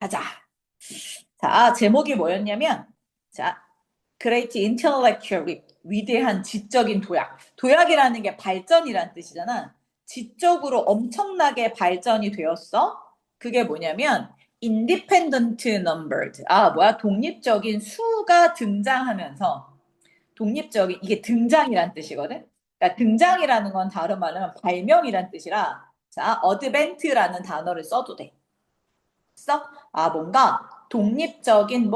가자. 자, 제목이 뭐였냐면, 자, Great Intellectual Leap, 위대한 지적인 도약. 도약이라는 게 발전이란 뜻이잖아. 지적으로 엄청나게 발전이 되었어. 그게 뭐냐면, Independent Numbered. 독립적인 수가 등장하면서, 이게 등장이란 뜻이거든. 그러니까 등장이라는 건 다른 말로 하면 발명이란 뜻이라, 자, Advent라는 단어를 써도 돼. 뭔가 독립적인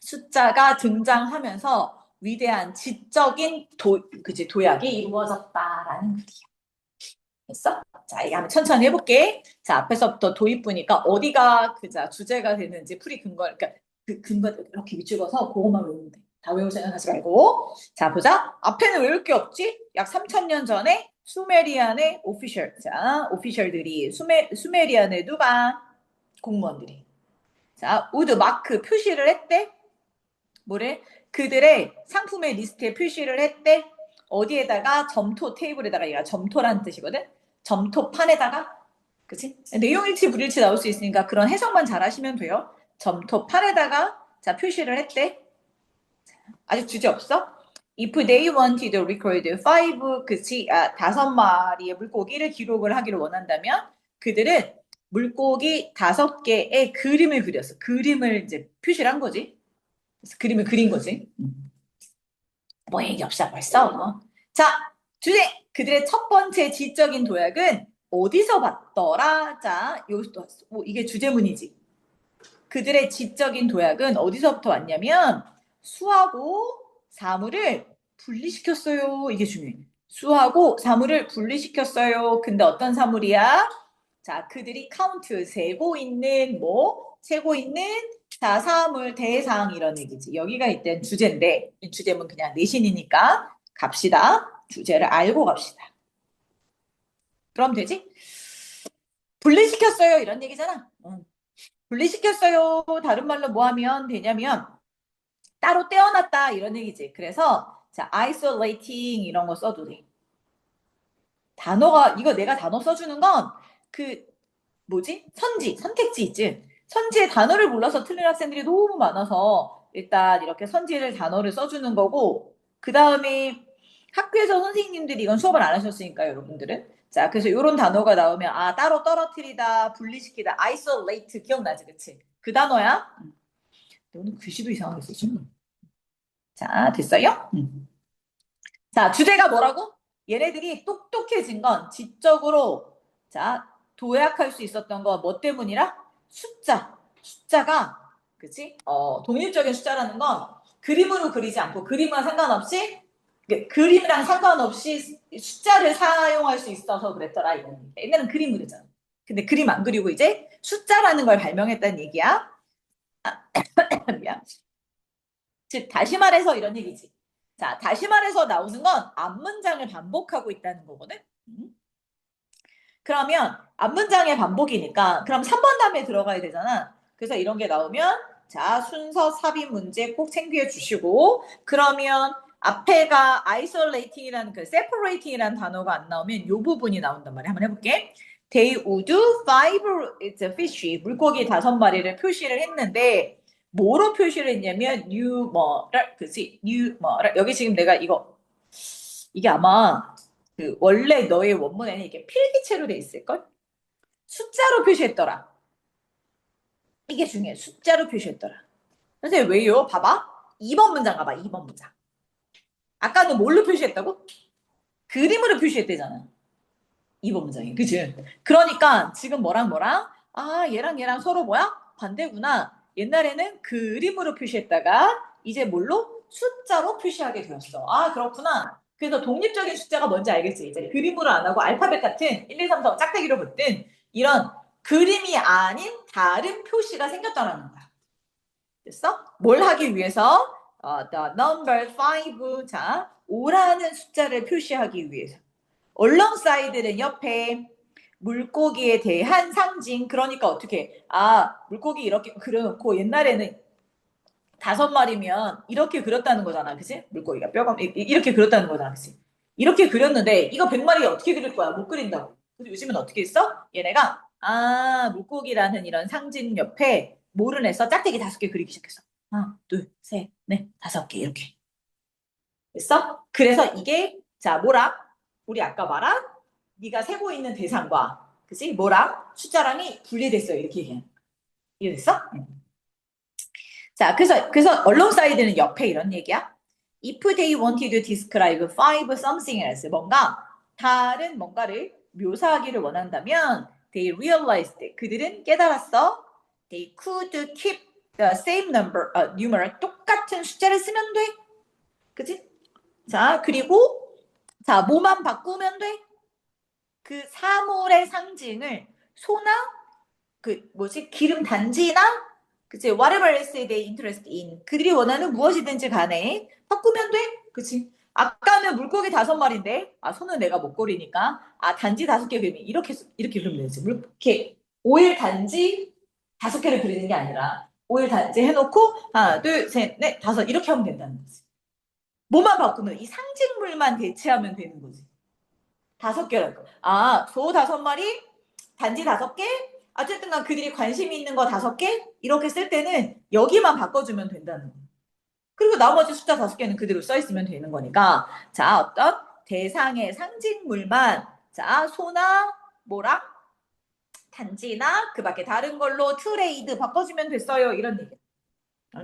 숫자가 등장하면서 위대한 지적인 도약이 이루어졌다라는 글이야. 됐어? 자, 이거 한번 천천히 해볼게. 자, 앞에서부터 도입부니까 어디가 주제가 되는지 풀이 근거, 그러니까 그 근거 이렇게 밑줄어서 그것만 외우면 돼. 다 외울 생각하지 말고. 자, 보자. 앞에는 외울 게 없지? 약 3,000년 전에 수메리안의 오피셜. 자, 오피셜들이 수메리안의 누가? 공무원들이. 자, 우드 마크 표시를 했대. 뭐래? 그들의 상품의 리스트에 표시를 했대. 어디에다가? 점토 테이블에다가. 얘가 점토라는 뜻이거든. 점토판에다가. 그치? 내용일치 불일치 나올 수 있으니까 그런 해석만 잘 하시면 돼요. 점토판에다가 자 표시를 했대. 아직 주제 없어? If they wanted to record 5, 그치? 5마리의 물고기를 기록을 하기를 원한다면 그들은 물고기 5개의 그림을 그렸어. 그림을 이제 표시를 한 거지. 그래서 그림을 그린 거지. 뭐 얘기 없어 벌써. 자, 주제. 그들의 첫 번째 지적인 도약은 어디서 봤더라? 자, 여기서 이게 주제문이지. 그들의 지적인 도약은 어디서부터 왔냐면 수하고 사물을 분리시켰어요. 이게 중요해. 수하고 사물을 분리시켰어요. 근데 어떤 사물이야? 자, 그들이 카운트 세고 있는 자, 사물 대상 이런 얘기지. 여기가 일단 주제인데 이 주제문 그냥 내신이니까 갑시다. 주제를 알고 갑시다. 그럼 되지? 분리시켰어요 이런 얘기잖아. 분리시켰어요. 다른 말로 뭐 하면 되냐면 따로 떼어놨다 이런 얘기지. 그래서 자, isolating 이런 거 써도 돼. 단어가 이거 내가 단어 써주는 건 그 선택지 있지. 선지의 단어를 몰라서 틀린 학생들이 너무 많아서 일단 이렇게 선지를 단어를 써주는 거고 그 다음에 학교에서 선생님들이 이건 수업을 안 하셨으니까 여러분들은 자 그래서 이런 단어가 나오면 따로 떨어뜨리다 분리시키다 isolate 기억나지 그치? 그 단어야. 오늘 글씨도 이상하게 쓰지. 자 됐어요? 자 주제가 뭐라고? 얘네들이 똑똑해진 건 지적으로 자 도약할 수 있었던 거 뭐 때문이라? 숫자가 그치? 독립적인 숫자라는 건 그림으로 그리지 않고 그림이랑 상관없이 숫자를 사용할 수 있어서 그랬더라 이건. 옛날엔 그림 그리잖아. 근데 그림 안 그리고 이제 숫자라는 걸 발명했다는 얘기야. 미안. 즉 다시 말해서 이런 얘기지. 자, 다시 말해서 나오는 건 앞문장을 반복하고 있다는 거거든. 그러면 앞문장의 반복이니까 그럼 3번 다음에 들어가야 되잖아. 그래서 이런 게 나오면 자, 순서 삽입 문제 꼭 챙겨 주시고 그러면 앞에가 isolating이라는 separating이라는 단어가 안 나오면 이 부분이 나온단 말이야. 한번 해볼게. They would five fish 물고기 5마리를 표시를 했는데 뭐로 표시를 했냐면 그치? 여기 지금 내가 이게 아마 원래 너의 원문에는 이게 필기체로 돼 있을걸? 숫자로 표시했더라. 이게 중요해. 숫자로 표시했더라. 선생님 왜요? 봐봐. 2번 문장 가봐. 2번 문장. 아까는 뭘로 표시했다고? 그림으로 표시했대잖아. 2번 문장이. 그치? 그러니까 지금 뭐랑 얘랑 서로 반대구나. 옛날에는 그림으로 표시했다가 이제 뭘로? 숫자로 표시하게 되었어. 그렇구나. 그래서 독립적인 숫자가 뭔지 알겠지? 이제 그림으로 안 하고 알파벳 같은 1, 2, 3, 4 짝대기로 붙든 이런 그림이 아닌 다른 표시가 생겼다는 거야. 됐어? 뭘 하기 위해서? The number 5. 자, 5라는 숫자를 표시하기 위해서. alongside는 옆에 물고기에 대한 상징. 그러니까 어떻게? 물고기 이렇게 그려놓고 옛날에는 5마리면 이렇게 그렸다는 거잖아. 그치? 물고기가 뼈가 이렇게 그렸다는 거잖아. 그치? 이렇게 그렸는데 이거 100마리 어떻게 그릴 거야? 못 그린다고. 그래서 요즘은 어떻게 했어? 얘네가 물고기라는 이런 상징 옆에 뭐를 해서 짝대기 5개 그리기 시작했어. 하나, 둘, 셋, 넷, 5개 이렇게. 됐어? 그래서 이게 자 뭐랑 우리 아까 말한 네가 세고 있는 대상과 그치? 뭐랑 숫자랑이 분리됐어요. 이렇게 얘기해. 이해됐어? 응. 자, 그래서 언론사이드는 옆에 이런 얘기야. If they wanted to describe five something else, 뭔가 다른 뭔가를 묘사하기를 원한다면, they realized, 그들은 깨달았어. They could keep the same number, numeral, 똑같은 숫자를 쓰면 돼. 그치? 자, 그리고, 자, 뭐만 바꾸면 돼? 그 사물의 상징을 소나, 기름 단지나, 그치? Whatever else they interest in. 그들이 원하는 무엇이든지 간에 바꾸면 돼. 그치? 아까는 물고기 5마리인데, 손은 내가 목걸이니까, 단지 5개 그리면 이렇게 그리면 되지. 이렇게, 오일 단지 5개를 그리는 게 아니라, 오일 단지 해놓고, 하나, 둘, 셋, 넷, 5, 이렇게 하면 된다는 거지. 뭐만 바꾸면, 이 상징물만 대체하면 되는 거지. 5개라고. 소 5마리, 단지 5개, 어쨌든 간 그들이 관심이 있는 거 5개, 이렇게 쓸 때는 여기만 바꿔주면 된다는 거. 그리고 나머지 숫자 5개는 그대로 써있으면 되는 거니까, 자, 어떤 대상의 상징물만, 자, 소나 뭐랑 단지나 그 밖에 다른 걸로 트레이드 바꿔주면 됐어요. 이런 얘기.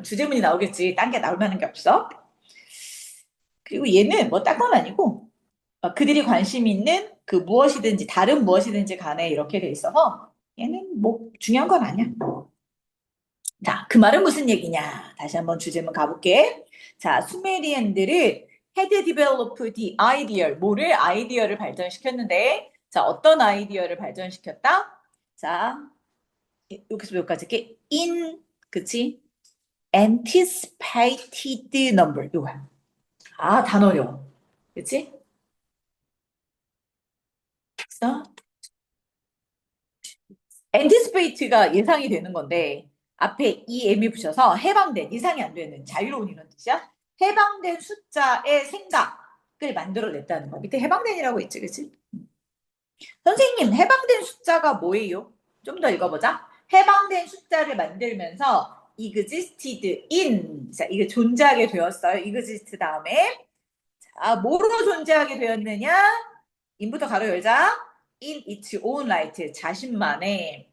주제문이 나오겠지. 딴 게 나올 만한 게 없어. 그리고 얘는 뭐 딴 건 아니고, 그들이 관심 있는 그 무엇이든지 다른 무엇이든지 간에 이렇게 돼 있어서 얘는 뭐 중요한 건 아니야. 자, 그 말은 무슨 얘기냐? 다시 한번 주제문 가볼게. 자, 수메리안들은 had developed the idea, 뭐를 아이디어를 발전시켰는데, 자, 어떤 아이디어를 발전시켰다? 자, 여기서 여기까지 이렇게 그치? anticipated number, 이거야. 단어 어려워. 그치? 그래서 anticipate가 예상이 되는 건데 앞에 EM이 붙여서 해방된, 예상이 안 되는, 자유로운 이런 뜻이야. 해방된 숫자의 생각을 만들어냈다는 거. 밑에 해방된이라고 있지, 그치? 선생님, 해방된 숫자가 뭐예요? 좀 더 읽어보자. 해방된 숫자를 만들면서 existed in, 자, 이게 존재하게 되었어요. exist 다음에 뭐로 존재하게 되었느냐? 인부터 가로 열자. in its own right, 자신만의,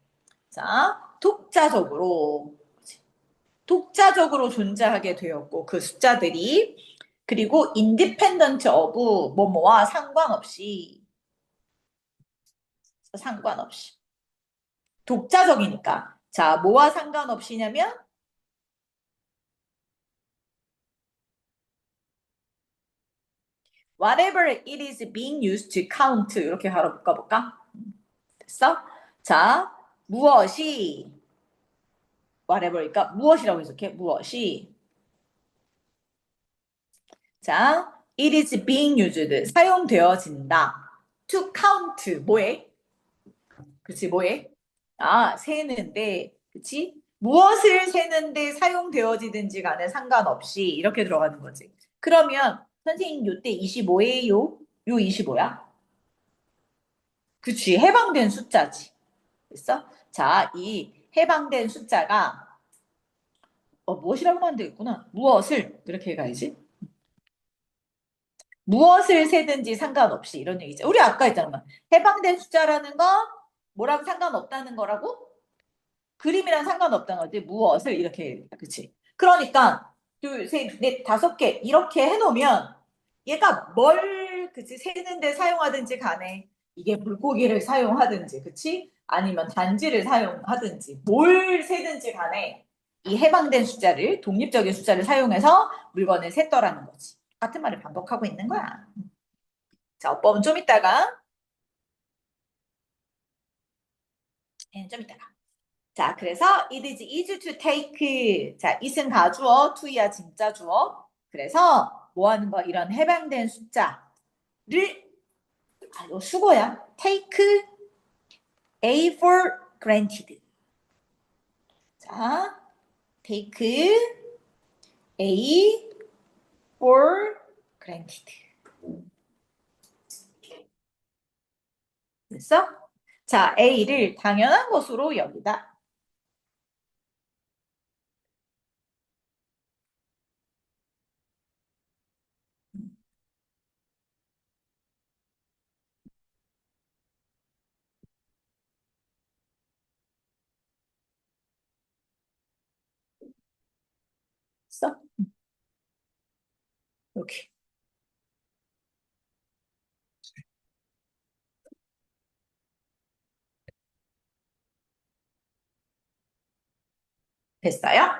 자, 독자적으로 존재하게 되었고, 그 숫자들이, 그리고 independent of 뭐뭐와 상관없이. 독자적이니까. 자, 뭐와 상관없이냐면, whatever it is being used to count. 이렇게 바로 묶어볼까? 됐어? 자, 무엇이, whatever니까 무엇이라고 해석해? 무엇이. 자, it is being used. 사용되어진다. to count. 뭐해? 그치, 뭐해? 세는데, 그치? 무엇을 세는데 사용되어지든지 간에 상관없이 이렇게 들어가는 거지. 그러면 선생님 요때 25예요? 요 25야? 그치, 해방된 숫자지. 됐어? 자, 이 해방된 숫자가 무엇이라고 하면 되겠구나. 무엇을 이렇게 가야지. 무엇을 세든지 상관없이 이런 얘기죠. 우리 아까 했잖아. 해방된 숫자라는 거 뭐랑 상관없다는 거라고? 그림이랑 상관없다는 거지. 무엇을 이렇게, 그치? 그러니까 둘, 셋, 넷, 5개 이렇게 해놓으면 얘가 그치? 세는데 사용하든지 간에 이게 물고기를 사용하든지, 그치? 아니면 단지를 사용하든지 뭘 세든지 간에 이 해방된 숫자를, 독립적인 숫자를 사용해서 물건을 셌더라는 거지. 같은 말을 반복하고 있는 거야. 자, 어법은 좀 이따가. 좀 이따가. 자, 그래서 it is easy to take. 자, it은 가주어, to야 진짜 주어. 그래서 뭐 하는 거? 이런 해방된 숫자를, 이거 수거야. take A for granted. 자, take A for granted. 됐어? 자, A를 당연한 것으로 여기다. 써? 이렇게. 됐어요?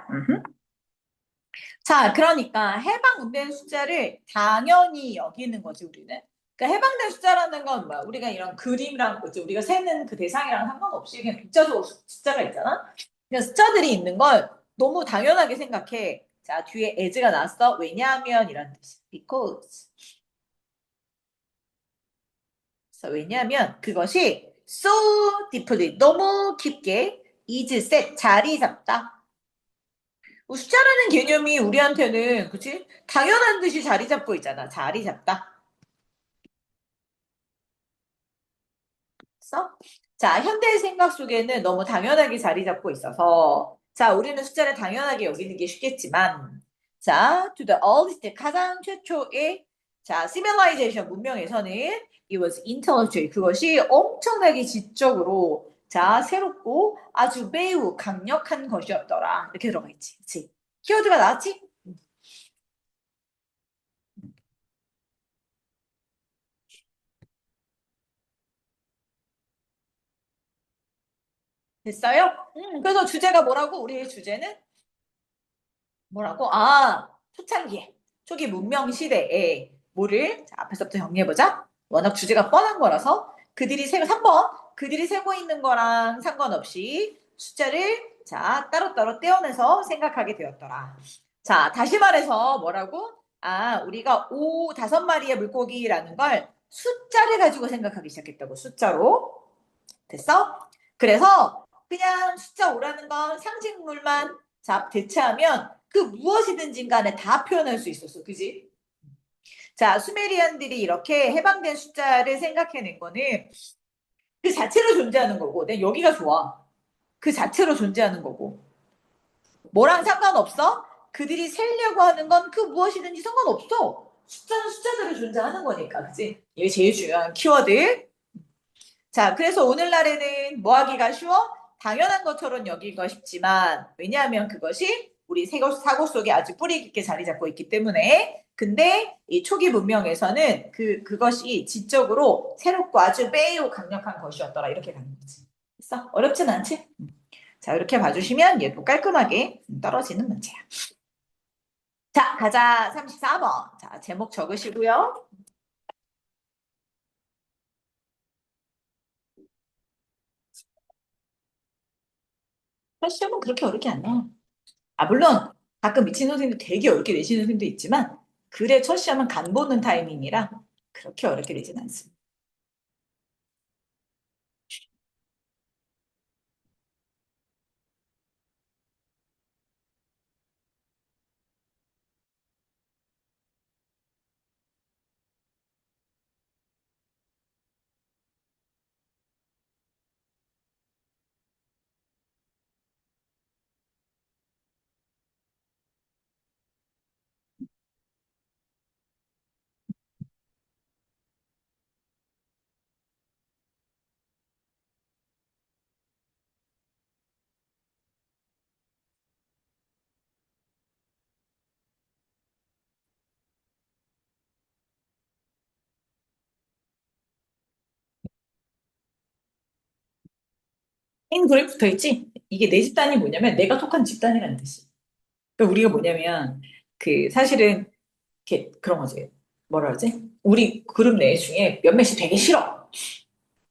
자, 그러니까 해방된 숫자를 당연히 여기는 거지, 우리는. 그러니까 해방된 숫자라는 건 뭐야? 우리가 이런 그림이랑, 그치? 우리가 세는 그 대상이랑 상관없이 그냥 독자적으로 숫자가 있잖아? 그냥 숫자들이 있는 걸 너무 당연하게 생각해. 자, 뒤에 as가 나왔어. 왜냐하면 이런 뜻이. because. 그래서 왜냐하면 그것이 so deeply, 너무 깊게 is set, 자리 잡다. 뭐 숫자라는 개념이 우리한테는, 그치? 당연한 듯이 자리 잡고 있잖아. 자리 잡다. 써? 자, 현대의 생각 속에는 너무 당연하게 자리 잡고 있어서, 자, 우리는 숫자를 당연하게 여기는 게 쉽겠지만, 자, to the oldest, 가장 최초의, 자, civilization, 문명에서는 it was intellectual, 그것이 엄청나게 지적으로, 자, 새롭고 아주 매우 강력한 것이었더라. 이렇게 들어가 있지. 그치? 키워드가 나왔지? 됐어요? 그래서 주제가 뭐라고? 우리의 주제는 뭐라고? 아, 초창기에, 초기 문명 시대에 뭐를, 자, 앞에서부터 정리해보자. 워낙 주제가 뻔한 거라서 그들이 세고, 3번, 그들이 세고 있는 거랑 상관없이 숫자를, 자, 따로따로 떼어내서 생각하게 되었더라. 자, 다시 말해서 뭐라고? 아, 우리가 다섯 마리의 물고기라는 걸 숫자를 가지고 생각하기 시작했다고, 숫자로. 됐어? 그래서 그냥 숫자 5라는 건 상징물만 대체하면 그 무엇이든지 간에 다 표현할 수 있었어. 그지? 자, 수메리안들이 이렇게 해방된 숫자를 생각해낸 거는 그 자체로 존재하는 거고, 내 여기가 좋아. 그 자체로 존재하는 거고. 뭐랑 상관없어? 그들이 세려고 하는 건 그 무엇이든지 상관없어. 숫자는 숫자대로 존재하는 거니까. 그지? 이게 제일 중요한 키워드. 자, 그래서 오늘날에는 뭐 하기가 쉬워? 당연한 것처럼 여기가 쉽지만, 왜냐하면 그것이 우리 사고 속에 아주 뿌리 깊게 자리 잡고 있기 때문에. 근데 이 초기 문명에서는 그것이 지적으로 새롭고 아주 매우 강력한 것이었더라. 이렇게 가는 거지. 됐어? 어렵진 않지? 자, 이렇게 봐주시면 얘도 깔끔하게 떨어지는 문제야. 자, 가자. 34번. 자, 제목 적으시고요. 시험은 그렇게 어렵게 안 나와. 아, 물론 가끔 미친 선생님도 되게 어렵게 내시는 선생님도 있지만 글의 첫 시험은 간 보는 타이밍이라 그렇게 어렵게 내진 않습니다. 그래 붙어 있지? 이게 내 집단이 뭐냐면 내가 속한 집단이라는 뜻이. 그러니까 우리가 뭐냐면 사실은 그런 거지. 뭐라 그러지? 우리 그룹 내 중에 몇몇이 되게 싫어.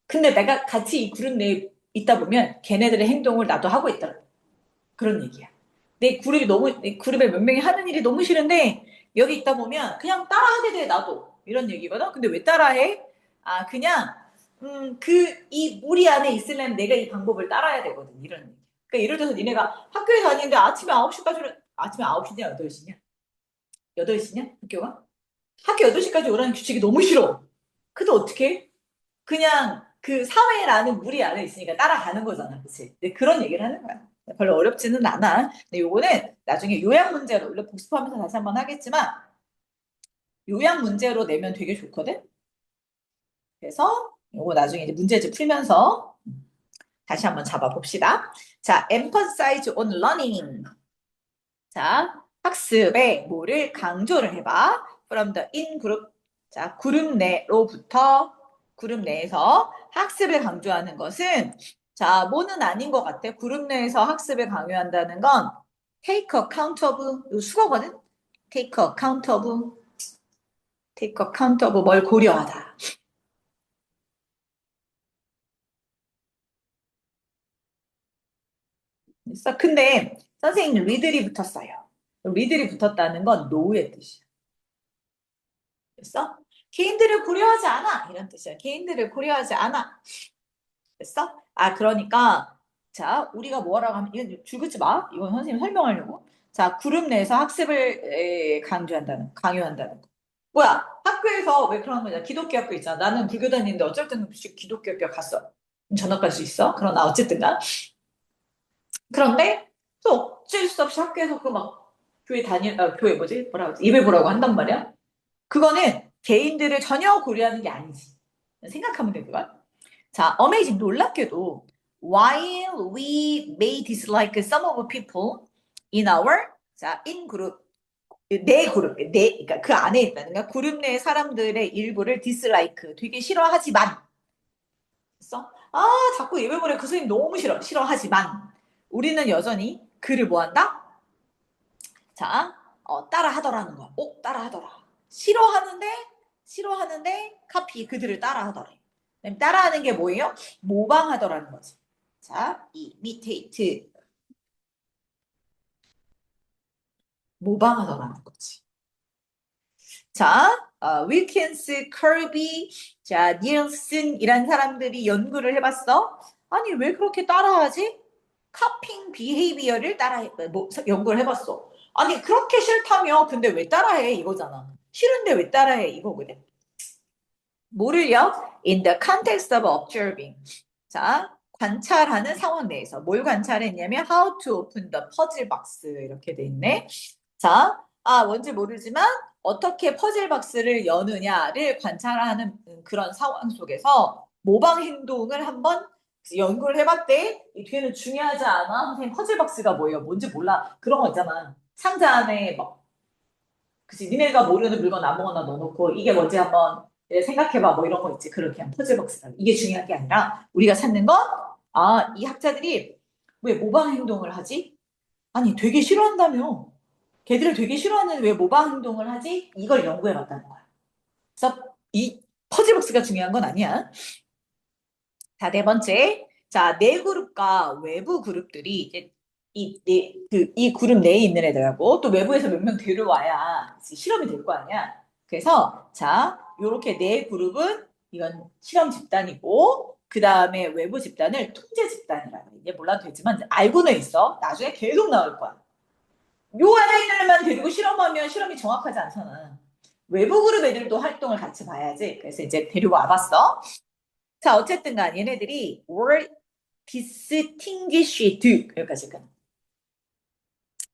근데 내가 같이 이 그룹 내에 있다 보면 걔네들의 행동을 나도 하고 있다. 그런 얘기야. 내 그룹에 몇 명이 하는 일이 너무 싫은데, 여기 있다 보면 그냥 따라하게 돼, 나도. 이런 얘기거든? 근데 왜 따라해? 아, 그냥, 이 무리 안에 있으려면 내가 이 방법을 따라야 되거든. 이런 얘기. 그러니까 예를 들어서 니네가 학교에 다니는데 아침에 9시까지, 아침에 9시냐, 8시냐? 8시냐? 학교가? 학교 8시까지 오라는 규칙이 너무 싫어. 근데 어떻게? 그냥 그 사회라는 무리 안에 있으니까 따라가는 거잖아. 그치? 근데 그런 얘기를 하는 거야. 별로 어렵지는 않아. 근데 요거는 나중에 요약 문제로, 원래 복습하면서 다시 한번 하겠지만, 요약 문제로 내면 되게 좋거든? 그래서 요거 나중에 이제 문제집 풀면서 다시 한번 잡아봅시다. 자, emphasize on learning. 자, 학습에 뭐를 강조를 해봐. From the in group. 자, 그룹 내에서 학습을 강조하는 것은 자, 뭐는 아닌 것 같아. 그룹 내에서 학습을 강요한다는 건 take account of, 요 수거거든? take account of 뭘 고려하다. 그래서 근데 선생님 리들이 붙었어요. 리들이 붙었다는 건 노의 뜻이야. 됐어? 개인들을 고려하지 않아. 이런 뜻이야. 개인들을 고려하지 않아. 됐어? 아, 그러니까, 자, 우리가 뭐라고 하면, 이건 줄긋지 마. 이건 선생님 설명하려고. 자, 그룹 내에서 학습을 강요한다는 거. 뭐야, 학교에서 왜 그런 거냐. 기독교 학교 있잖아. 나는 불교 다니는데 어쩔 때는 기독교 학교 갔어. 전학 갈 수 있어? 그러나 어쨌든가. 그런데 또 어쩔 수 없이 학교에서 그 막 교회 뭐지? 뭐라 그러지? 예배 보라고 한단 말이야. 그거는 개인들을 전혀 고려하는 게 아니지. 생각하면 돼, 그걸. 자, amazing, 놀랍게도, while we may dislike some of people in our, 자, in group, 그러니까 그 안에 있다는 거, 그룹 내 사람들의 일부를 dislike, 되게 싫어하지만, 됐어? 아, 자꾸 예배보내 그 선생님 너무 싫어하지만, 우리는 여전히 그를 뭐 한다? 자, 따라 하더라는 거야. 따라 하더라. 싫어하는데, 그들을 따라 하더라. 따라하는 게 뭐예요? 모방하더라는 거지. 자, imitate. 모방하더라는 거지. 자, 윌킨스, 커비, 자, 닐슨 이란 사람들이 연구를 해봤어. 아니, 왜 그렇게 따라하지? 카핑 비헤이비어를 연구를 해봤어. 아니, 그렇게 싫다며. 근데 왜 따라해? 이거잖아. 싫은데 왜 따라해? 이거거든. 뭐를요? In the context of observing. 자, 관찰하는 상황 내에서 뭘 관찰했냐면 how to open the puzzle box 이렇게 돼 있네. 자, 뭔지 모르지만 어떻게 퍼즐 박스를 여느냐를 관찰하는 그런 상황 속에서 모방 행동을 한번 연구를 해봤대. 이 뒤에는 중요하지 않아? 선생님 퍼즐 박스가 뭐예요? 뭔지 몰라. 그런 거 있잖아. 상자 안에 막 그치, 니네가 모르는 물건 아무거나 넣어놓고 이게 뭔지 한번 생각해봐 뭐 이런 거 있지. 그렇게 한 퍼즐박스다. 이게 중요한 게 아니라 우리가 찾는 건 이 학자들이 왜 모방 행동을 하지? 아니 되게 싫어한다며. 걔들을 되게 싫어하는 왜 모방 행동을 하지? 이걸 연구해봤다는 거야. 그래서 이 퍼즐박스가 중요한 건 아니야. 자, 네 번째. 자, 내 그룹과 외부 그룹들이 이제 이 그룹 내에 있는 애들하고 또 외부에서 몇 명 데려와야 실험이 될 거 아니야. 그래서 자, 요렇게 네 그룹은 이건 실험 집단이고 그 다음에 외부 집단을 통제 집단이라고 해. 이제 몰라도 되지만 알고는 있어. 나중에 계속 나올 거야. 요 안에 있는 애만 데리고 실험하면 실험이 정확하지 않잖아. 외부 그룹 애들도 활동을 같이 봐야지. 그래서 이제 데려와 봤어. 자, 어쨌든 간 얘네들이 were distinguished 여기까지 끝.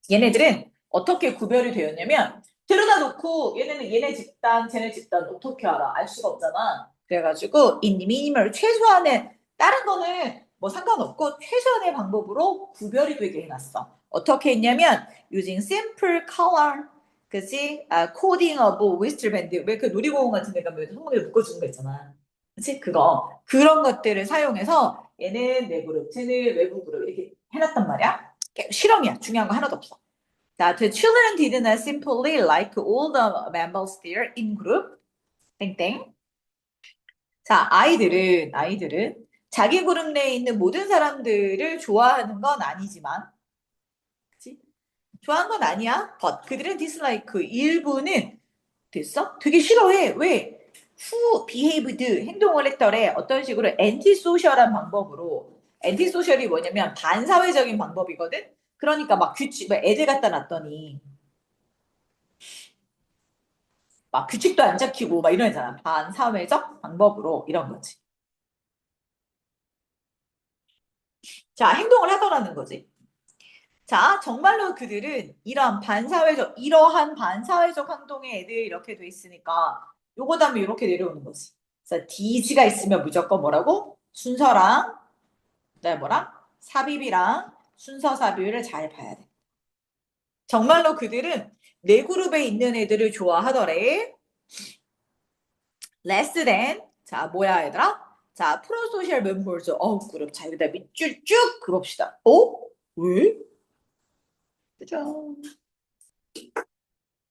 얘네들은 어떻게 구별이 되었냐면 데려다 놓고 얘네는 얘네 집단, 쟤네 집단 어떻게 알아? 알 수가 없잖아. 그래가지고 in minimal 최소한의 다른 거는 뭐 상관없고 최소한의 방법으로 구별이 되게 해놨어. 어떻게 했냐면 using simple color 그치? coding of wristband 왜 그 놀이공원 같은 데 가면 손목에 묶어주는 거 있잖아. 그치? 그런 것들을 사용해서 얘는 내 그룹, 쟤는 외부 그룹 이렇게 해놨단 말이야. 실험이야. 중요한 거 하나도 없어. 자, the children did not simply like all the members there in group. 땡땡. 자, 아이들은 자기 그룹 내에 있는 모든 사람들을 좋아하는 건 아니지만, 그치? 좋아하는 건 아니야. But 그들은 dislike 일부는 됐어? 되게 싫어해. 왜? Who behaved 행동을 했더래. 어떤 식으로 antisocial한 방법으로. antisocial이 뭐냐면 반사회적인 방법이거든. 그러니까 막 규칙, 뭐 애들 갖다 놨더니 막 규칙도 안 지키고 막 이런 애잖아. 반사회적 방법으로 이런 거지. 자, 행동을 하더라는 거지. 자, 정말로 그들은 이러한 반사회적 행동의 애들 이렇게 돼 있으니까 요거 다음에 이렇게 내려오는 거지. 그래서 DG가 있으면 무조건 뭐라고? 순서랑, 그다음에 뭐랑? 삽입이랑 순서 삽입을 잘 봐야 돼. 정말로 그들은 내 그룹에 있는 애들을 좋아하더래. less than. 자, 뭐야, 얘들아? 자, 프로소셜 멤버즈. 그룹. 자, 여기다 밑줄 쭉 그읍시다. 왜? 그죠?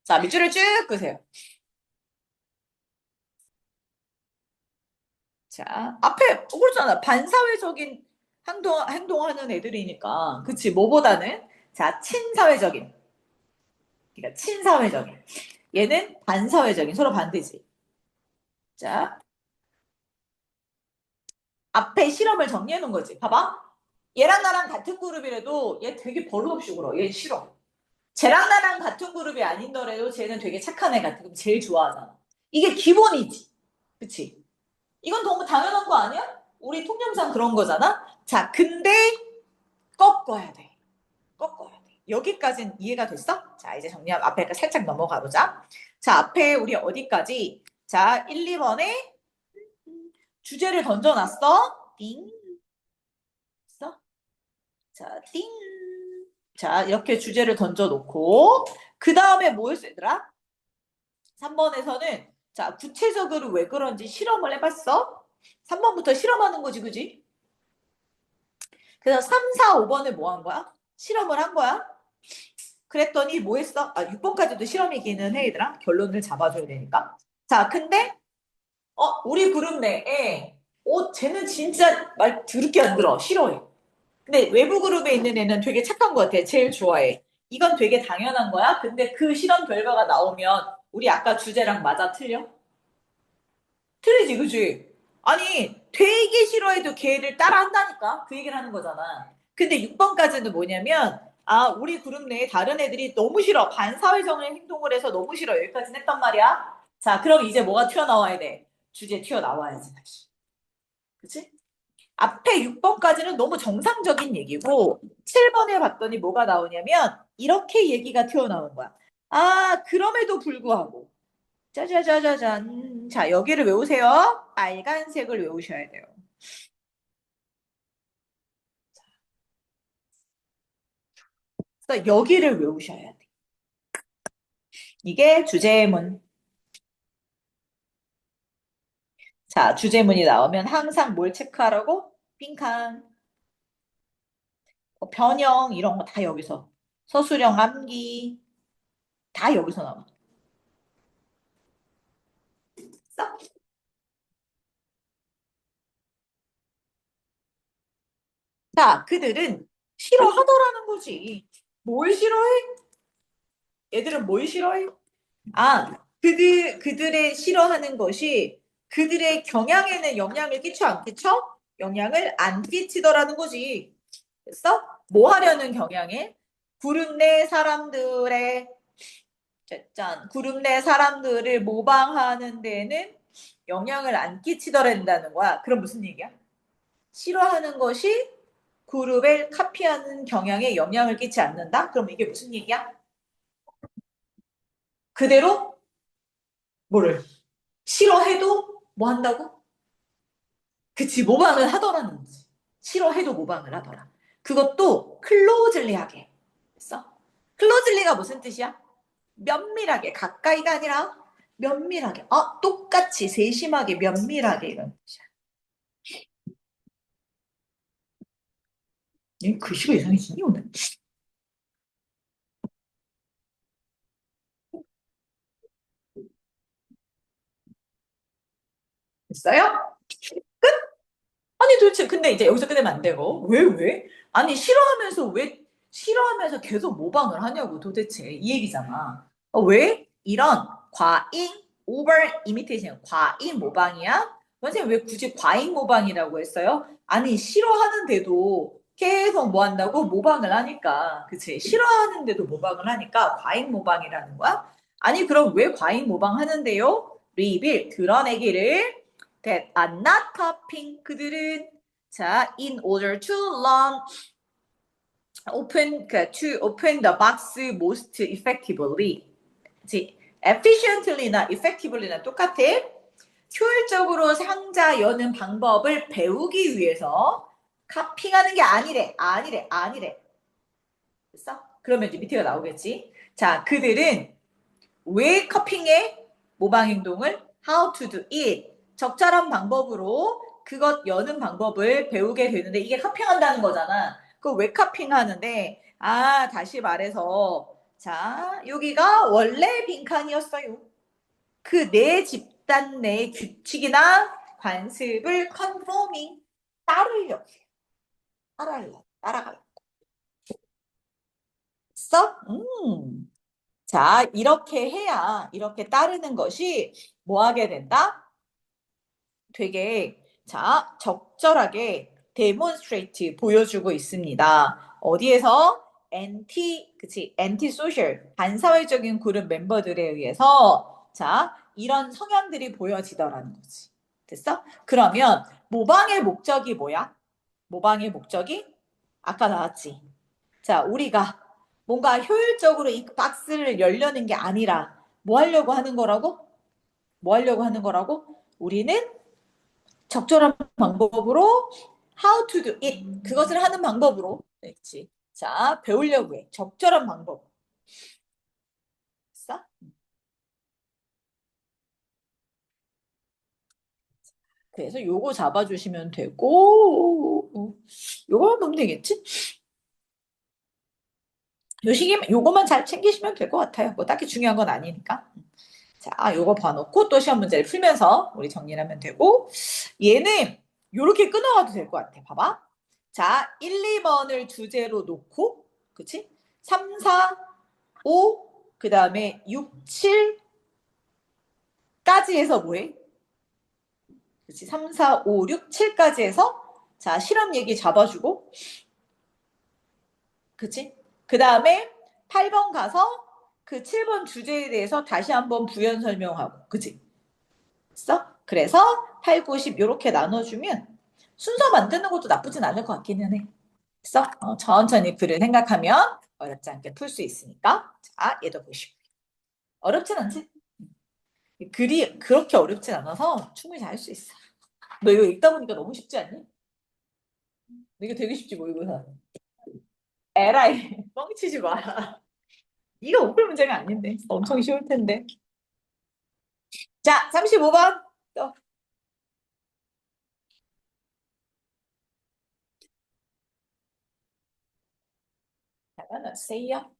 자, 밑줄을 쭉 그으세요. 자, 앞에 그렇잖아. 반사회적인 행동하는 애들이니까. 그치, 뭐보다는? 자, 친사회적인. 그러니까 친사회적인. 얘는 반사회적인. 서로 반대지. 자, 앞에 실험을 정리해 놓은 거지. 봐봐. 얘랑 나랑 같은 그룹이라도 얘 되게 버릇없이 굴어. 얘 싫어. 쟤랑 나랑 같은 그룹이 아닌더라도 쟤는 되게 착한 애 같아. 그럼 제일 좋아하잖아. 이게 기본이지. 그치? 이건 너무 당연한 거 아니야? 우리 통념상 그런 거잖아? 자, 근데 꺾어야 돼. 꺾어야 돼. 여기까지는 이해가 됐어? 자, 이제 정리하고 앞에 살짝 넘어가 보자. 자, 앞에 우리 어디까지? 자, 1, 2번에 주제를 던져놨어. 띵. 써? 자, 띵. 자, 이렇게 주제를 던져놓고 그 다음에 뭐였어, 얘들아? 3번에서는 자, 구체적으로 왜 그런지 실험을 해봤어? 3번부터 실험하는 거지, 그지? 그래서 3, 4, 5번에 뭐 한 거야? 실험을 한 거야. 그랬더니 뭐 했어? 6번까지도 실험이기는 해, 얘들아. 결론을 잡아줘야 되니까. 자, 근데 우리 그룹 내에 쟤는 진짜 말 더럽게 안 들어. 싫어해. 근데 외부 그룹에 있는 애는 되게 착한 것 같아. 제일 좋아해. 이건 되게 당연한 거야. 근데 그 실험 결과가 나오면 우리 아까 주제랑 맞아 틀려? 틀리지, 그지? 아니, 되게 싫어해도 걔를 따라한다니까? 그 얘기를 하는 거잖아. 근데 6번까지는 뭐냐면, 우리 그룹 내에 다른 애들이 너무 싫어. 반사회적인 행동을 해서 너무 싫어. 여기까지는 했단 말이야. 자, 그럼 이제 뭐가 튀어나와야 돼? 주제 튀어나와야지, 다시. 그치? 앞에 6번까지는 너무 정상적인 얘기고, 7번에 봤더니 뭐가 나오냐면, 이렇게 얘기가 튀어나오는 거야. 그럼에도 불구하고, 짜자자자잔. 자, 여기를 외우세요. 빨간색을 외우셔야 돼요. 그래서 여기를 외우셔야 돼. 이게 주제문. 자, 주제문이 나오면 항상 뭘 체크하라고? 빈칸. 변형, 이런 거 다 여기서. 서술형 암기. 다 여기서 나와. 써? 자, 그들은 싫어하더라는 거지. 뭘 싫어해? 얘들은 뭘 싫어해? 그들의 싫어하는 것이 그들의 경향에는 영향을 끼쳐 안 끼쳐? 영향을 안 끼치더라는 거지. 됐어? 뭐 하려는 경향에? 그룹 내 사람들의 짠 그룹 내 사람들을 모방하는 데는 영향을 안 끼치더란다는 거야. 그럼 무슨 얘기야? 싫어하는 것이 그룹을 카피하는 경향에 영향을 끼치 않는다? 그럼 이게 무슨 얘기야? 그대로 뭐를 싫어해도 뭐 한다고? 그치, 모방을 하더라는 거지. 싫어해도 모방을 하더라. 그것도 클로즐리하게. 됐어? 클로즐리가 무슨 뜻이야? 면밀하게, 가까이가 아니라 면밀하게. 똑같이, 세심하게, 면밀하게 이런 뜻이야. 이 글씨가 이상해지니, 오늘? 됐어요? 아니, 도대체, 근데 이제 여기서 끝내면 안 되고. 왜? 아니, 싫어하면서 계속 모방을 하냐고, 도대체. 이 얘기잖아. 왜? 이런 과잉, over imitation, 과잉 모방이야? 선생님, 왜 굳이 과잉 모방이라고 했어요? 아니, 싫어하는데도 계속 뭐 한다고? 모방을 하니까. 그치? 싫어하는데도 모방을 하니까 과잉 모방이라는 거야? 아니, 그럼 왜 과잉 모방 하는데요? 리빌, 드러내기를 that are not copying 그들은 자, in order to to open the box most effectively. efficiently나 effectively나 똑같아. 효율적으로 상자 여는 방법을 배우기 위해서 카핑하는 게 아니래. 됐어? 그러면 이제 밑에가 나오겠지. 자, 그들은 왜 커핑해? 모방 행동을 how to do it. 적절한 방법으로 그것 여는 방법을 배우게 되는데 이게 카핑한다는 거잖아. 그 왜 카핑하는데? 아, 다시 말해서 자, 여기가 원래 빈칸이었어요. 그 내 집단 내 규칙이나 관습을 컨포밍 따르려고 해요. 따라가려고. 써? 자, 이렇게 해야, 이렇게 따르는 것이 뭐 하게 된다? 되게, 자, 적절하게 데몬스트레이트 보여주고 있습니다. 어디에서? 그치, 소셜, 반사회적인 그룹 멤버들에 의해서, 자, 이런 성향들이 보여지더라는 거지. 됐어? 그러면, 모방의 목적이 뭐야? 모방의 목적이? 아까 나왔지. 자, 우리가 뭔가 효율적으로 이 박스를 열려는 게 아니라 뭐 하려고 하는 거라고? 뭐 하려고 하는 거라고? 우리는 적절한 방법으로 how to do it 그것을 하는 방법으로 그렇지. 자, 배우려고 해. 적절한 방법. 됐어? 그래서 요거 잡아주시면 되고 요거만 보면 되겠지? 요거만 잘 챙기시면 될 것 같아요. 뭐 딱히 중요한 건 아니니까. 자, 요거 봐놓고 또 시험 문제를 풀면서 우리 정리를 하면 되고 얘는 요렇게 끊어가도 될 것 같아. 봐봐. 자, 1, 2번을 주제로 놓고 그치? 3, 4, 5, 그 다음에 6, 7까지 해서 뭐해? 그치? 3, 4, 5, 6, 7까지 해서 자, 실험 얘기 잡아주고 그치? 그 다음에 8번 가서 그 7번 주제에 대해서 다시 한번 부연 설명하고 그치? 써? 그래서 8, 9, 10 이렇게 나눠주면 순서 만드는 것도 나쁘진 않을 것 같기는 해. 써? 천천히 글을 생각하면 어렵지 않게 풀 수 있으니까. 자, 얘도 보시고. 어렵진 않지? 글이 그렇게 어렵진 않아서 충분히 잘 할 수 있어. 너 이거 읽다 보니까 너무 쉽지 않니? 이거 되게 쉽지 뭐 이거. 에라이 뻥치지 마. 이거 오글 문제가 아닌데 엄청 쉬울 텐데. 자, 35번 또. 잘라놨어요.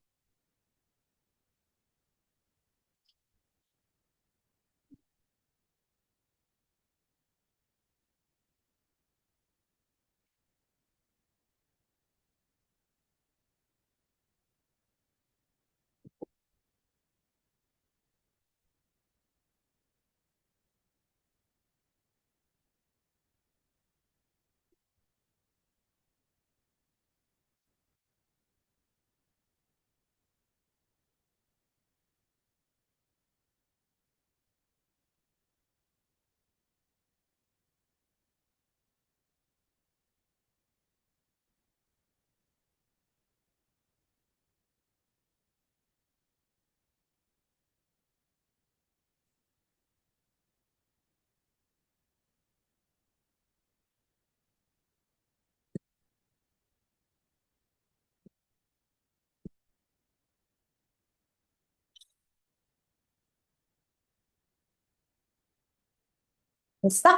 됐어?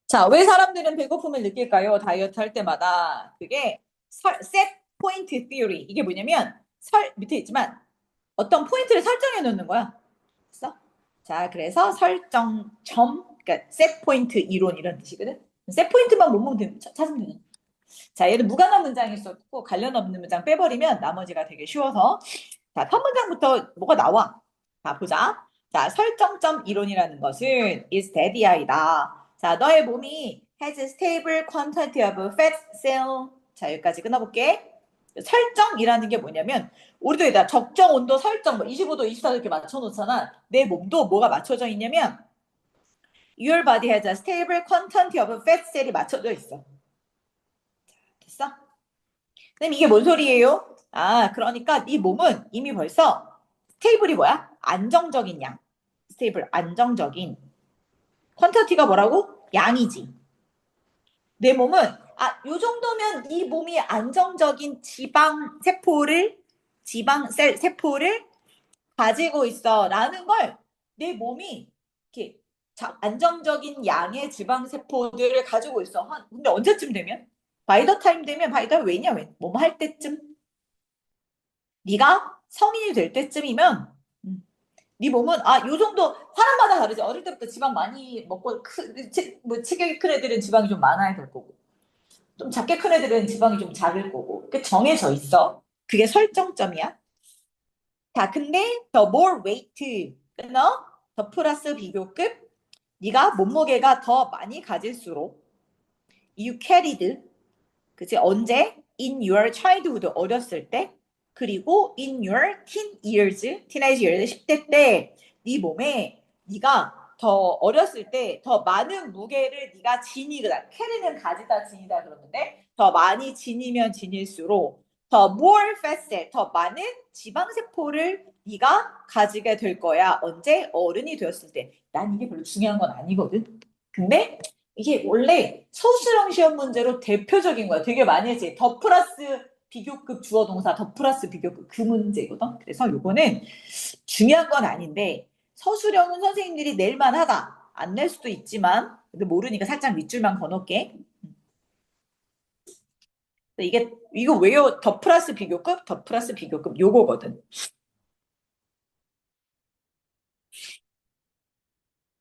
자, 왜 사람들은 배고픔을 느낄까요? 다이어트 할 때마다. 그게 set point theory. 이게 뭐냐면 밑에 있지만 어떤 포인트를 설정해 놓는 거야. 됐어? 자, 그래서 그러니까 set point 이론 이런 뜻이거든. set point만 못 찾으면 되는. 자, 얘는 무관한 문장이 있었고 관련 없는 문장 빼버리면 나머지가 되게 쉬워서 자, 첫 문장부터 뭐가 나와. 자, 보자. 자, 설정점 이론이라는 것은 is steady이다. 자, 너의 몸이 has a stable quantity of fat cell. 자, 여기까지 끊어볼게. 설정이라는 게 뭐냐면 우리도 여기다 적정 온도 설정 뭐 25도, 24도 이렇게 맞춰놓잖아. 내 몸도 뭐가 맞춰져 있냐면 your body has a stable quantity of fat cell이 맞춰져 있어. 됐어? 그럼 이게 뭔 소리예요? 아, 그러니까 이 몸은 이미 벌써 스테이블이 뭐야? 안정적인 양. 스테이블, 안정적인. 퀀터티가 뭐라고? 양이지. 내 몸은 요 정도면 이 몸이 안정적인 지방셀 세포를 가지고 있어라는 걸 내 몸이 이렇게 안정적인 양의 지방세포들을 가지고 있어. 근데 언제쯤 되면? 바이더 타임 되면 왜냐? 뭐 할 때쯤? 네가 성인이 될 때쯤이면 네 몸은 요 정도 사람마다 다르지. 어릴 때부터 지방 많이 먹고 체격이 큰 애들은 지방이 좀 많아야 될 거고 좀 작게 큰 애들은 지방이 좀 작을 거고 그게 정해져 있어. 그게 설정점이야. 자, 근데 the more weight, 더 플러스 비교급 네가 몸무게가 더 많이 가질수록 you carried 그치 언제 in your childhood 어렸을 때 그리고 in your teenage years 10대 때 네 몸에 네가 더 어렸을 때 더 많은 무게를 네가 지니다 캐리는 가지다 지니다 그러는데 더 많이 지니면 지닐수록 더 more fat cell 더 많은 지방세포를 네가 가지게 될 거야. 언제? 어른이 되었을 때. 난 이게 별로 중요한 건 아니거든. 근데 이게 원래 서술형 시험 문제로 대표적인 거야. 되게 많이 했지. 더 플러스 비교급 주어 동사, 더 플러스 비교급 그 문제거든. 그래서 요거는 중요한 건 아닌데 서술형은 선생님들이 낼만 하다. 안 낼 수도 있지만 근데 모르니까 살짝 밑줄만 그어놓을게. 이거 왜요? 더 플러스 비교급, 더 플러스 비교급 요거거든.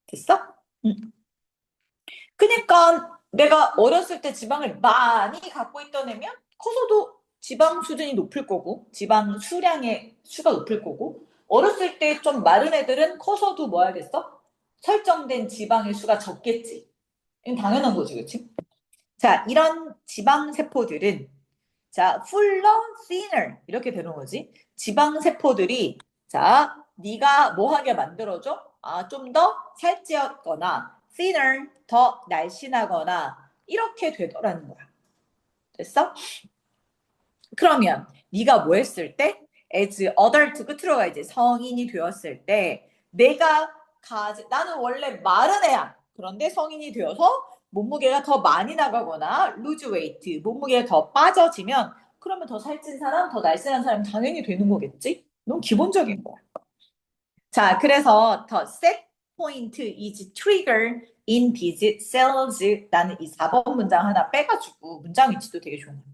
됐어? 응. 그러니까 내가 어렸을 때 지방을 많이 갖고 있던 애면 커서도 지방 수준이 높을 거고 지방 수량의 수가 높을 거고 어렸을 때 좀 마른 애들은 커서도 뭐 하겠어? 설정된 지방의 수가 적겠지. 이건 당연한 거지, 그렇지? 자, 이런 지방 세포들은 자, fuller, thinner 이렇게 되는 거지. 지방 세포들이 자, 네가 뭐 하게 만들어줘? 좀 더 살찌었거나 thinner, 더 날씬하거나 이렇게 되더라는 거야. 됐어? 그러면 네가 뭐 했을 때? as adult 끝으로 가 이제 성인이 되었을 때 나는 원래 마른 애야. 그런데 성인이 되어서 몸무게가 더 많이 나가거나 lose weight, 몸무게가 더 빠져지면 그러면 더 살찐 사람, 더 날씬한 사람 당연히 되는 거겠지? 너무 기본적인 거야. 자, 그래서 더 set point is trigger in these cells. 나는 이 4번 문장 하나 빼가지고 문장 위치도 되게 좋은 거야.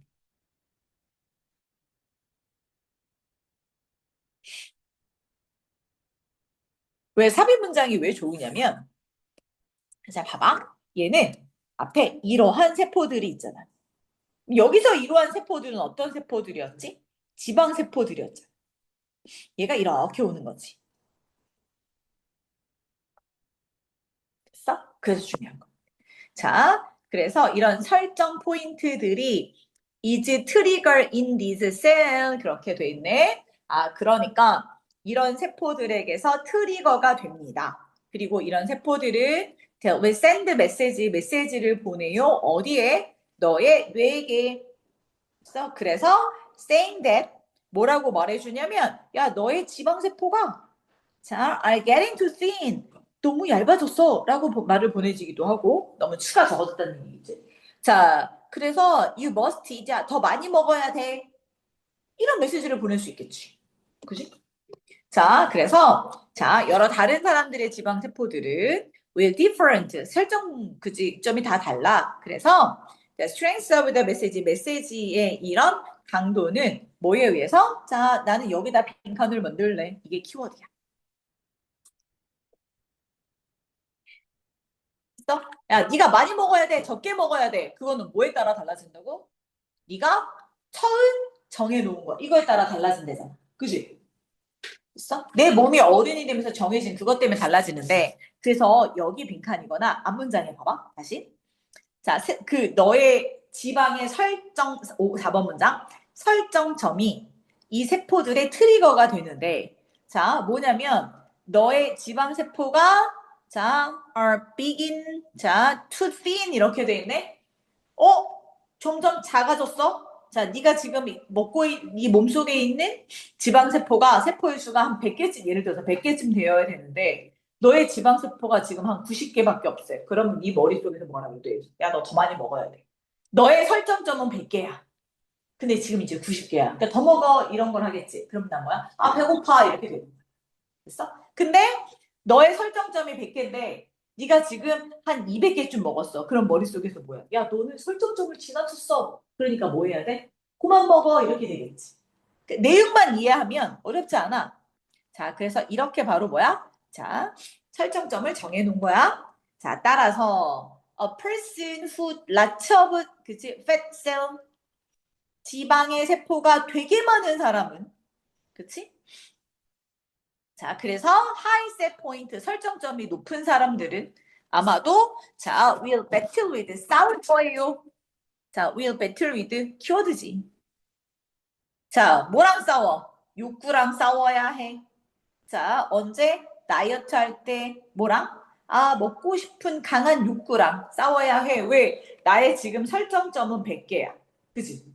왜 삽입 문장이 왜 좋으냐면 자, 봐봐. 얘는 앞에 이러한 세포들이 있잖아. 여기서 이러한 세포들은 어떤 세포들이었지? 지방 세포들이었잖아. 얘가 이렇게 오는 거지. 됐어? 그래서 중요한 거. 자, 그래서 이런 설정 포인트들이 is trigger in this cell 그렇게 돼 있네. 그러니까 이런 세포들에게서 트리거가 됩니다. 그리고 이런 세포들은 will send 메시지를 보내요. 어디에? 너의 뇌에게. 그래서 saying that 뭐라고 말해주냐면 야 너의 지방세포가 자 are getting too thin 너무 얇아졌어 라고 말을 보내주기도 하고 너무 추가 적어졌다는 얘기지. 자 그래서 you must 이제 더 많이 먹어야 돼 이런 메시지를 보낼 수 있겠지. 그지? 자 그래서 자 여러 다른 사람들의 지방세포들은 will different 설정 그지 점이 다 달라. 그래서 the strength of the 메시지의 이런 강도는 뭐에 의해서 자 나는 여기다 빈칸을 만들래 이게 키워드야. 야, 네가 많이 먹어야 돼, 적게 먹어야 돼. 그거는 뭐에 따라 달라진다고? 네가 처음 정해놓은 거. 이거에 따라 달라진대잖아. 그지? 있어? 내 몸이 어른이 되면서 정해진 그것 때문에 달라지는데, 그래서 여기 빈칸이거나 앞 문장에 봐봐. 다시. 자, 그 너의 지방의 4번 문장. 설정점이 이 세포들의 트리거가 되는데, 자, 뭐냐면 너의 지방 세포가 자, are begin 자, to thin 이렇게 돼 있네. 어? 점점 작아졌어. 자, 네가 지금 먹고 네 몸속에 있는 지방세포가 세포의 수가 한 100개쯤 예를 들어서 100개쯤 되어야 되는데 너의 지방세포가 지금 한 90개밖에 없어. 그러면 네 머릿속에서 뭐라고 돼? 야, 너 더 많이 먹어야 돼. 너의 설정점은 100개야. 근데 지금 이제 90개야. 그러니까 더 먹어 이런 걸 하겠지. 그럼 난 뭐야? 아, 배고파 이렇게 되는 거야. 됐어? 근데 너의 설정점이 100개인데 네가 지금 한 200개쯤 먹었어. 그럼 머릿속에서 뭐야? 야, 너는 설정점을 지나쳤어. 그러니까 뭐 해야 돼? 그만 먹어. 이렇게 되겠지. 그 내용만 이해하면 어렵지 않아. 자, 그래서 이렇게 바로 뭐야? 자, 설정점을 정해 놓은 거야. 자, 따라서 a person who lots of 그치? fat cell 지방의 세포가 되게 많은 사람은 그치? 자, 그래서 high set point 설정점이 높은 사람들은 아마도 자, will battle with 싸울 거예요. 자, will battle with 키워드지. 자, 뭐랑 싸워? 욕구랑 싸워야 해. 자, 언제? 다이어트 할 때 뭐랑? 아, 먹고 싶은 강한 욕구랑 싸워야 해. 왜? 나의 지금 설정점은 100개야. 그지?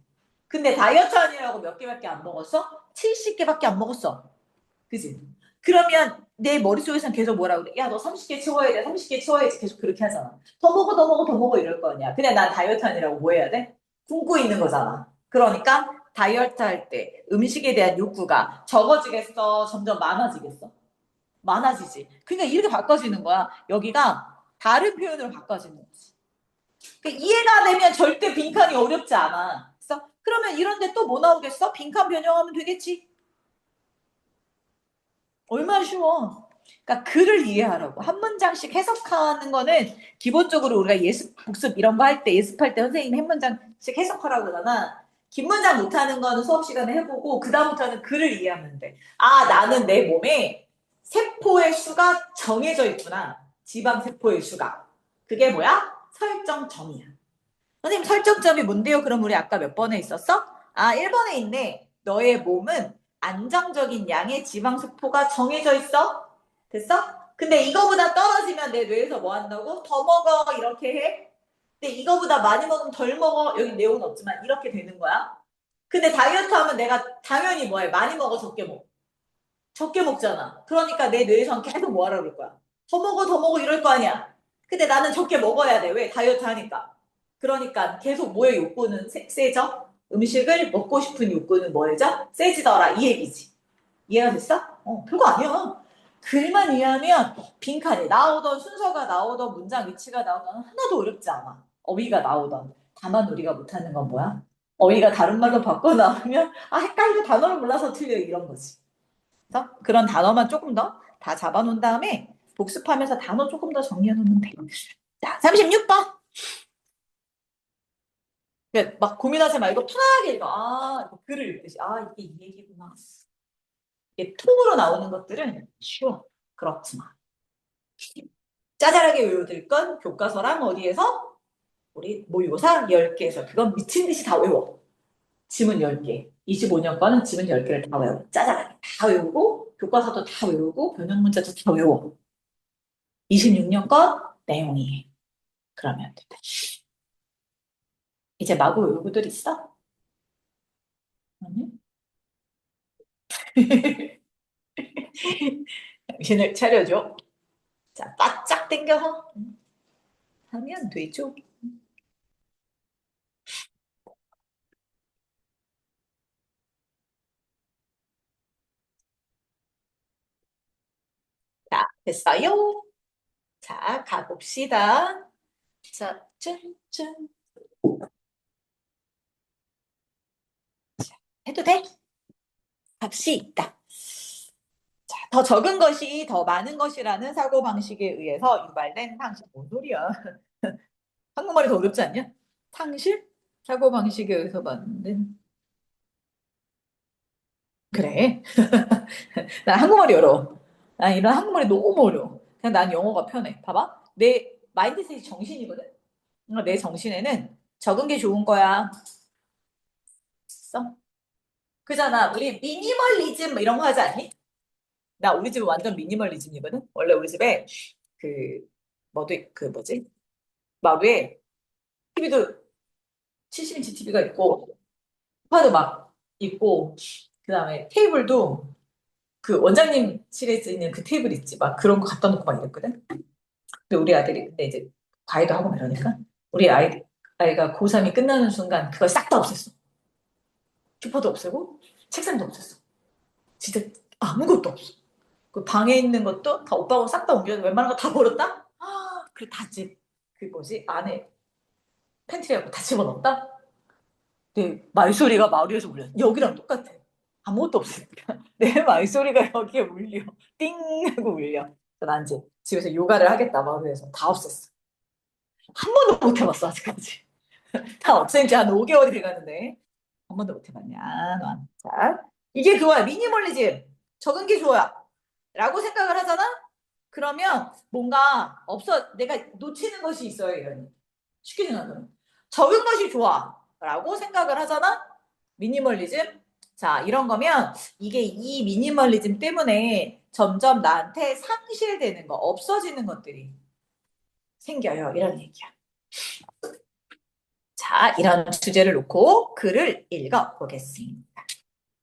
근데 다이어트 하느라고 몇 개밖에 안 먹었어? 70개밖에 안 먹었어. 그지? 그러면 내 머릿속에서는 계속 뭐라고 그래? 야, 너 30개 채워야 돼. 30개 채워야지. 계속 그렇게 하잖아. 더 먹어, 더 먹어, 더 먹어 이럴 거 아니야. 근데 난 다이어트 하느라고 뭐 해야 돼? 굶고 있는 거잖아. 그러니까 다이어트 할 때 음식에 대한 욕구가 적어지겠어? 점점 많아지겠어? 많아지지. 그러니까 이렇게 바꿔지는 거야. 여기가 다른 표현으로 바꿔지는 거지. 그러니까 이해가 되면 절대 빈칸이 어렵지 않아. 그래서 그러면 이런데 또 뭐 나오겠어? 빈칸 변형하면 되겠지. 얼마나 쉬워. 그러니까 글을 이해하라고. 한 문장씩 해석하는 거는 기본적으로 우리가 예습, 복습 이런 거 할 때, 예습할 때 선생님이 한 문장씩 해석하라고 그러잖아. 긴 문장 못하는 거는 수업 시간에 해보고, 그다음부터는 글을 이해하면 돼. 아, 나는 내 몸에 세포의 수가 정해져 있구나. 지방세포의 수가. 그게 뭐야? 설정점이야. 선생님, 설정점이 뭔데요? 그럼 우리 아까 몇 번에 있었어? 아, 1번에 있네. 너의 몸은 안정적인 양의 지방세포가 정해져 있어? 됐어? 근데 이거보다 떨어지면 내 뇌에서 뭐 한다고? 더 먹어. 이렇게 해. 근데 이거보다 많이 먹으면 덜 먹어. 여기 내용은 없지만 이렇게 되는 거야. 근데 다이어트 하면 내가 당연히 뭐 해? 많이 먹어, 적게 먹어. 적게 먹잖아. 그러니까 내 뇌에서는 계속 뭐 하라 그럴 거야. 더 먹어, 더 먹어 이럴 거 아니야. 근데 나는 적게 먹어야 돼. 왜? 다이어트 하니까. 그러니까 계속 뭐의 욕구는 세죠? 음식을 먹고 싶은 욕구는 뭐죠? 세지더라. 이 얘기지. 이해가 됐어? 별거 아니야. 글만 이해하면 빈칸이 나오던 순서가 나오던 문장 위치가 나오던 하나도 어렵지 않아. 어휘가 나오던. 다만 우리가 못하는 건 뭐야? 어휘가 다른 말로 바꿔 나오면 아 헷갈려 단어를 몰라서 틀려 이런 거지. 그래서 그런 단어만 조금 더 다 잡아놓은 다음에 복습하면서 단어 조금 더 정리해 놓으면 돼. 자, 36번. 막 고민하지 말고 편하게 읽어. 아, 이거 글을 읽듯이. 아, 이게 이 얘기구나. 이게 통으로 나오는 것들은 쉬워. 그렇지만. 짜잘하게 외워둘 건 교과서랑 어디에서? 우리 모의고사 10개에서. 그건 미친 듯이 다 외워. 지문 10개. 25년 거는 지문 10개를 다 외워. 짜잘하게 다 외우고, 교과서도 다 외우고, 변형 문자도 다 외워. 26년 거 내용이. 그러면 돼. 이제 마구 외우고들 있어? 응? 정신을 차려줘. 자, 바짝 당겨서 하면 되죠. 자, 됐어요? 자, 가봅시다. 자, 짠짠. 해도 돼? 값이 있다. 자, 더 적은 것이 더 많은 것이라는 사고방식에 의해서 유발된 상식. 뭔 소리야? 한국말이 더 어렵지 않냐? 상실? 사고방식에 의해서 만든. 그래. 난 한국말이 어려워. 난 이런 한국말이 너무 어려워. 그냥 난 영어가 편해. 봐봐. 내 마인드셋이 정신이거든? 그러니까 내 정신에는 적은 게 좋은 거야. 써? 그잖아. 우리 미니멀리즘 뭐 이런 거 하지 않니? 나 우리 집은 완전 미니멀리즘이거든? 원래 우리 집에 그, 뭐지? 마루에 TV도 70인치 TV가 있고, 소파도 막 있고, 그 다음에 테이블도 그 원장님실에 있는 그 테이블 있지. 막 그런 거 갖다 놓고 막 이랬거든. 근데 우리 아들이 그때 이제 과외도 하고 막 이러니까 우리 아이가 고3이 끝나는 순간 그걸 싹 다 없앴어. 슈퍼도 없애고 책상도 없앴어. 진짜 아무것도 없어. 그 방에 있는 것도 다 오빠하고 싹 다 옮겨 웬만한 거 다 버렸다? 그래 그 뭐지 안에 팬트리하고 다 집어넣었다? 내 말소리가 마루에서 울려. 여기랑 똑같아. 아무것도 없으니까 내 말소리가 여기에 울려. 띵 하고 울려. 그래서 난 이제 집에서 요가를 하겠다 마루에서 다 없앴어. 한 번도 못 해봤어 아직까지. 다 없앤 지 한 5개월이 돼가는데 한 번도 못 해봤냐 넌. 자, 이게 그거야. 미니멀리즘. 적은 게 좋아 라고 생각을 하잖아. 그러면 뭔가 없어 내가 놓치는 것이 있어요. 이런 쉽게 생각하면 적은 것이 좋아 라고 생각을 하잖아. 미니멀리즘. 자, 이런 거면 이게 이 미니멀리즘 때문에 점점 나한테 상실되는 거 없어지는 것들이 생겨요. 이런 얘기야. 자, 이런 주제를 놓고 글을 읽어보겠습니다.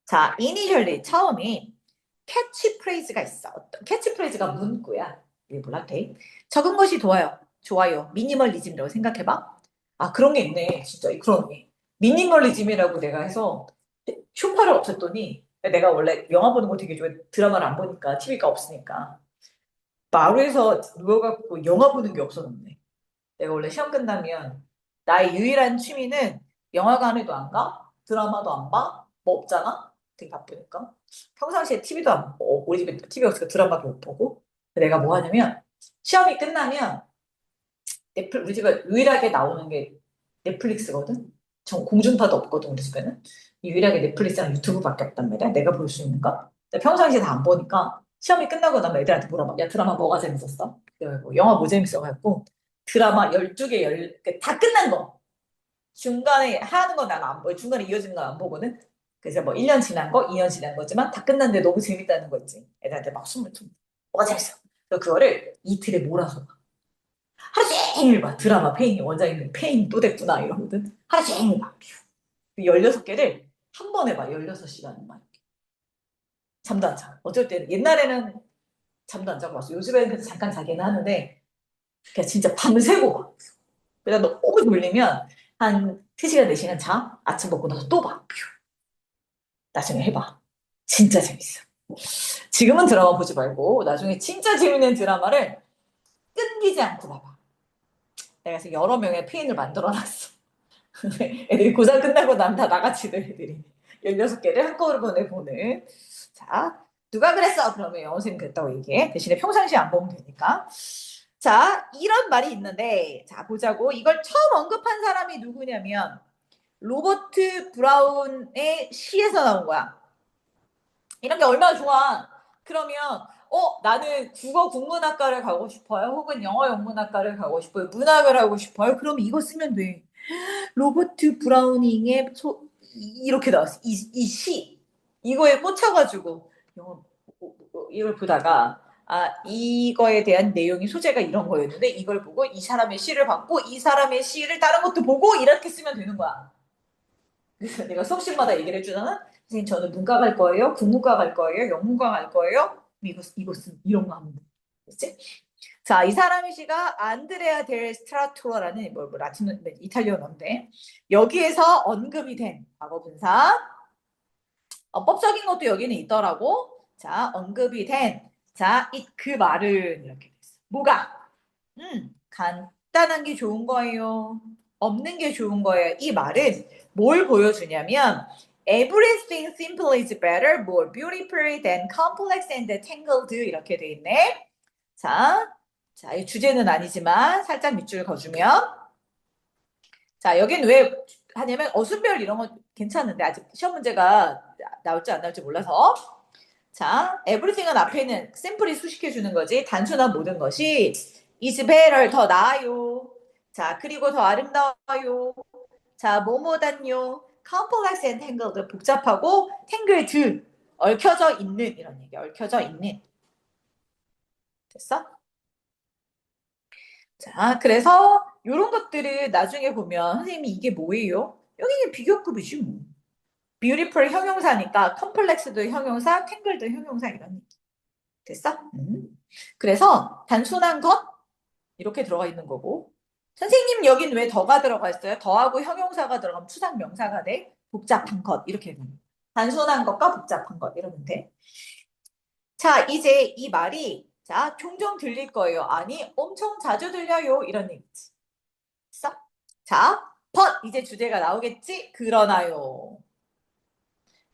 자, 이니셜리 처음에 캐치프레이즈가 있어. 어떤 캐치프레이즈가 문구야. 이게 몰라 돼? 적은 것이 좋아요. 좋아요. 미니멀리즘이라고 생각해봐. 아, 그런 게 있네. 진짜 그런 게. 미니멀리즘이라고 내가 해서 쇼파를 없앴더니 내가 원래 영화 보는 거 되게 좋아해. 드라마를 안 보니까 TV가 없으니까 마루에서 누워갖고 영화 보는 게 없어졌네. 내가 원래 시험 끝나면 나의 유일한 취미는 영화관에도 안 가, 드라마도 안 봐, 뭐 없잖아. 되게 바쁘니까. 평상시에 TV도 안 보고 우리 집에 TV 없으니까 드라마도 못 보고. 내가 뭐 하냐면 시험이 끝나면 우리 집에 유일하게 나오는 게 넷플릭스거든. 전 공중파도 없거든 우리 집에는. 유일하게 넷플릭스랑 유튜브밖에 없단 말이야. 내가 볼 수 있는 거. 근데 평상시에 다 안 보니까 시험이 끝나고 나면 애들한테 물어봐. 야 드라마 뭐가 재밌었어? 뭐 영화 뭐 재밌어가지고 드라마 12개 다 끝난 거. 중간에 하는 거 난 안 보여. 중간에 이어지는 건 안 보거든. 그래서 뭐 1년 지난 거, 2년 지난 거지만 다 끝났는데 너무 재밌다는 거 있지. 애들한테 막 숨을 좀. 뭐가 재밌어? 그래서 그거를 이틀에 몰아서 봐. 하루 종일 봐. 드라마 페인이 원작인 페인 또 됐구나 이러거든. 하루 종일 봐. 16개를 한 번에 봐. 16시간만. 잠도 안 자. 어쩔 때는 옛날에는 잠도 안 자고 왔어. 요즘에는 그래도 잠깐 자기는 하는데 그냥 진짜 밤새고 봐. 그러다 너무 졸리면 한 3시간, 4시간 자. 아침 먹고 나서 또 봐. 나중에 해봐. 진짜 재밌어. 지금은 드라마 보지 말고 나중에 진짜 재밌는 드라마를 끊기지 않고 봐봐. 내가 지금 여러 명의 페인을 만들어놨어. 애들이 고3 끝나고 나면 다 나가치들 애들이. 16개를 한꺼번에 보는. 자, 누가 그랬어? 그러면 영어선생님 그랬다고 얘기해. 대신에 평상시에 안 보면 되니까. 자, 이런 말이 있는데, 자, 보자고. 이걸 처음 언급한 사람이 누구냐면, 로버트 브라운의 시에서 나온 거야. 이런 게 얼마나 좋아. 그러면, 나는 국어 국문학과를 가고 싶어요. 혹은 영어 영문학과를 가고 싶어요. 문학을 하고 싶어요. 그럼 이거 쓰면 돼. 로버트 브라우닝의 이렇게 나왔어. 이 시. 이거에 꽂혀가지고, 이걸 보다가, 아, 이거에 대한 내용이 소재가 이런 거였는데, 이걸 보고 이 사람의 시를 받고, 이 사람의 시를 다른 것도 보고, 이렇게 쓰면 되는 거야. 그래서 내가 수업식마다 얘기를 해주잖아? 선생님, 저는 문과 갈 거예요? 국문과 갈 거예요? 영문과 갈 거예요? 이것은 이런 거 하면 돼. 그치? 자, 이 사람의 시가 안드레아 델 스트라토라는 뭐 라틴 이탈리아어인데 여기에서 언급이 된 과거 분사 어법적인 것도 여기는 있더라고. 자, 언급이 된 그 말은 이렇게 됐어. 뭐가? 간단한 게 좋은 거예요. 없는 게 좋은 거예요. 이 말은 뭘 보여주냐면 everything simple is better, more beautiful than complex and tangled 이렇게 돼 있네. 자, 이 주제는 아니지만 살짝 밑줄 그어주면 자, 여긴 왜 하냐면 어순별 이런 거 괜찮은데 아직 시험 문제가 나올지 안 나올지 몰라서 자, everything은 앞에 있는 심플이 수식해 주는 거지 단순한 모든 것이 is better 더 나아요. 자, 그리고 더 아름다워요. 자, 뭐뭐단요. complex and tangled 복잡하고 tangled 얽혀져 있는 이런 얘기 얽혀져 있는 됐어? 자, 그래서 요런 것들을 나중에 보면 선생님이 이게 뭐예요? 여기 비교급이지 뭐. beautiful 형용사니까 컴플렉스도 형용사, 탱글도 형용사 이런 얘기. 됐어? 그래서 단순한 것 이렇게 들어가 있는 거고 선생님 여긴 왜 더가 들어가 있어요? 더하고 형용사가 들어가면 추상 명사가 돼. 복잡한 것 이렇게 되는 단순한 것과 복잡한 것 이러면 돼. 자 이제 이 말이 자 종종 들릴 거예요. 아니 엄청 자주 들려요 이런 얘기지. 됐어? 자 but 이제 주제가 나오겠지? 그러나요.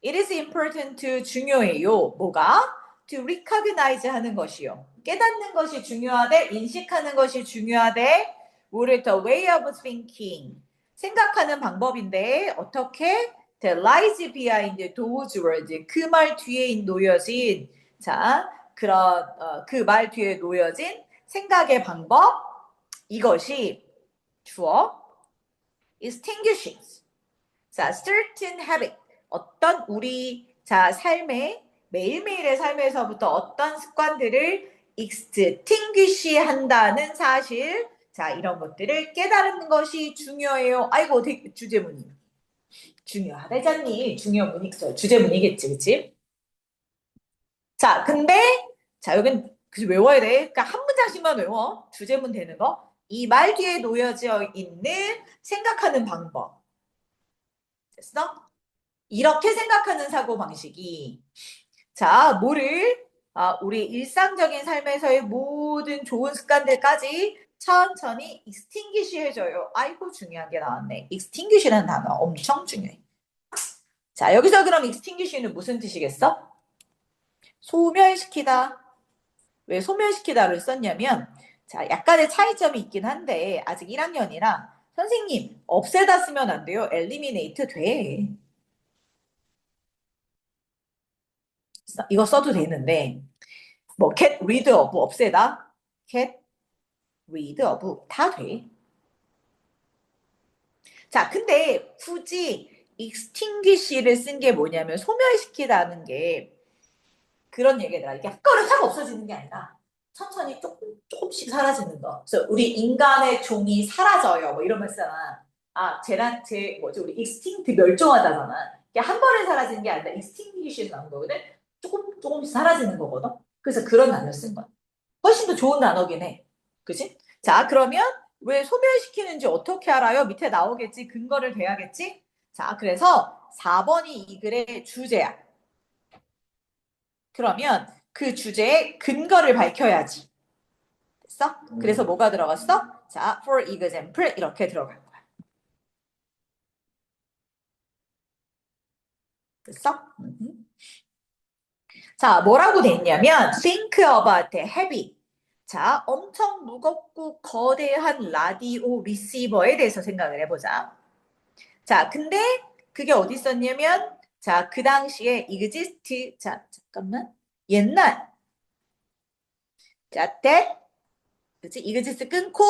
It is important to 중요해요. 뭐가? To recognize 하는 것이요. 깨닫는 것이 중요하대. 인식하는 것이 중요하대. 뭐를 the way of thinking. 생각하는 방법인데 어떻게? The lies behind those words. 그 말 뒤에 놓여진 자 그런 그 말 뒤에 놓여진 생각의 방법 이것이 주어 extinguishes. 자, certain habit. 어떤 우리 자 삶의 매일매일의 삶에서부터 어떤 습관들을 extinguish 한다는 사실. 자, 이런 것들을 깨달는 것이 중요해요. 아이고, 주제문이. 중요하대잖니. 중요문이, 주제문이겠지, 그치? 자, 근데, 자, 여긴 그치, 외워야 돼. 그러니까 한 문장씩만 외워. 주제문 되는 거. 이 말 뒤에 놓여져 있는 생각하는 방법. 됐어? 이렇게 생각하는 사고방식이 자 뭐를 우리 일상적인 삶에서의 모든 좋은 습관들까지 천천히 extinguish 해줘요. 아이고 중요한 게 나왔네. extinguish라는 단어 엄청 중요해. 자 여기서 그럼 extinguish는 무슨 뜻이겠어? 소멸시키다. 왜 소멸시키다를 썼냐면 자 약간의 차이점이 있긴 한데 아직 1학년이라 선생님 없애다 쓰면 안 돼요. eliminate 돼. 이거 써도 되는데 뭐 get rid of 없애다 get rid of 다 돼. 자 근데 굳이 extinguish를 쓴 게 뭐냐면 소멸시키다는 게 그런 얘기더라. 이게 한꺼번에 확 없어지는 게 아니라 천천히 조금씩 사라지는 거. 그래서 우리 인간의 종이 사라져요. 뭐 이런 말 쓰잖아. 제 뭐지 우리 extinct 멸종하다잖아. 이게 한 번에 사라지는 게 아니라 extinguish에서 나온 거거든. 조금씩 사라지는 거거든. 그래서 그런 단어를 쓴 거야. 훨씬 더 좋은 단어긴 해. 그치? 자, 그러면 왜 소멸시키는지 어떻게 알아요? 밑에 나오겠지. 근거를 대야겠지? 자, 그래서 4번이 이 글의 주제야. 그러면 그 주제의 근거를 밝혀야지. 됐어? 그래서 뭐가 들어갔어? 자, for example 이렇게 들어갈 거야. 됐어? 자, 뭐라고 됐냐면 think about heavy. 자, 엄청 무겁고 거대한 라디오 리시버에 대해서 생각을 해보자. 자, 근데 그게 어디 있었냐면 자, 그 당시에 exist 자, 잠깐만. 옛날 자, that 그치? exist 끊고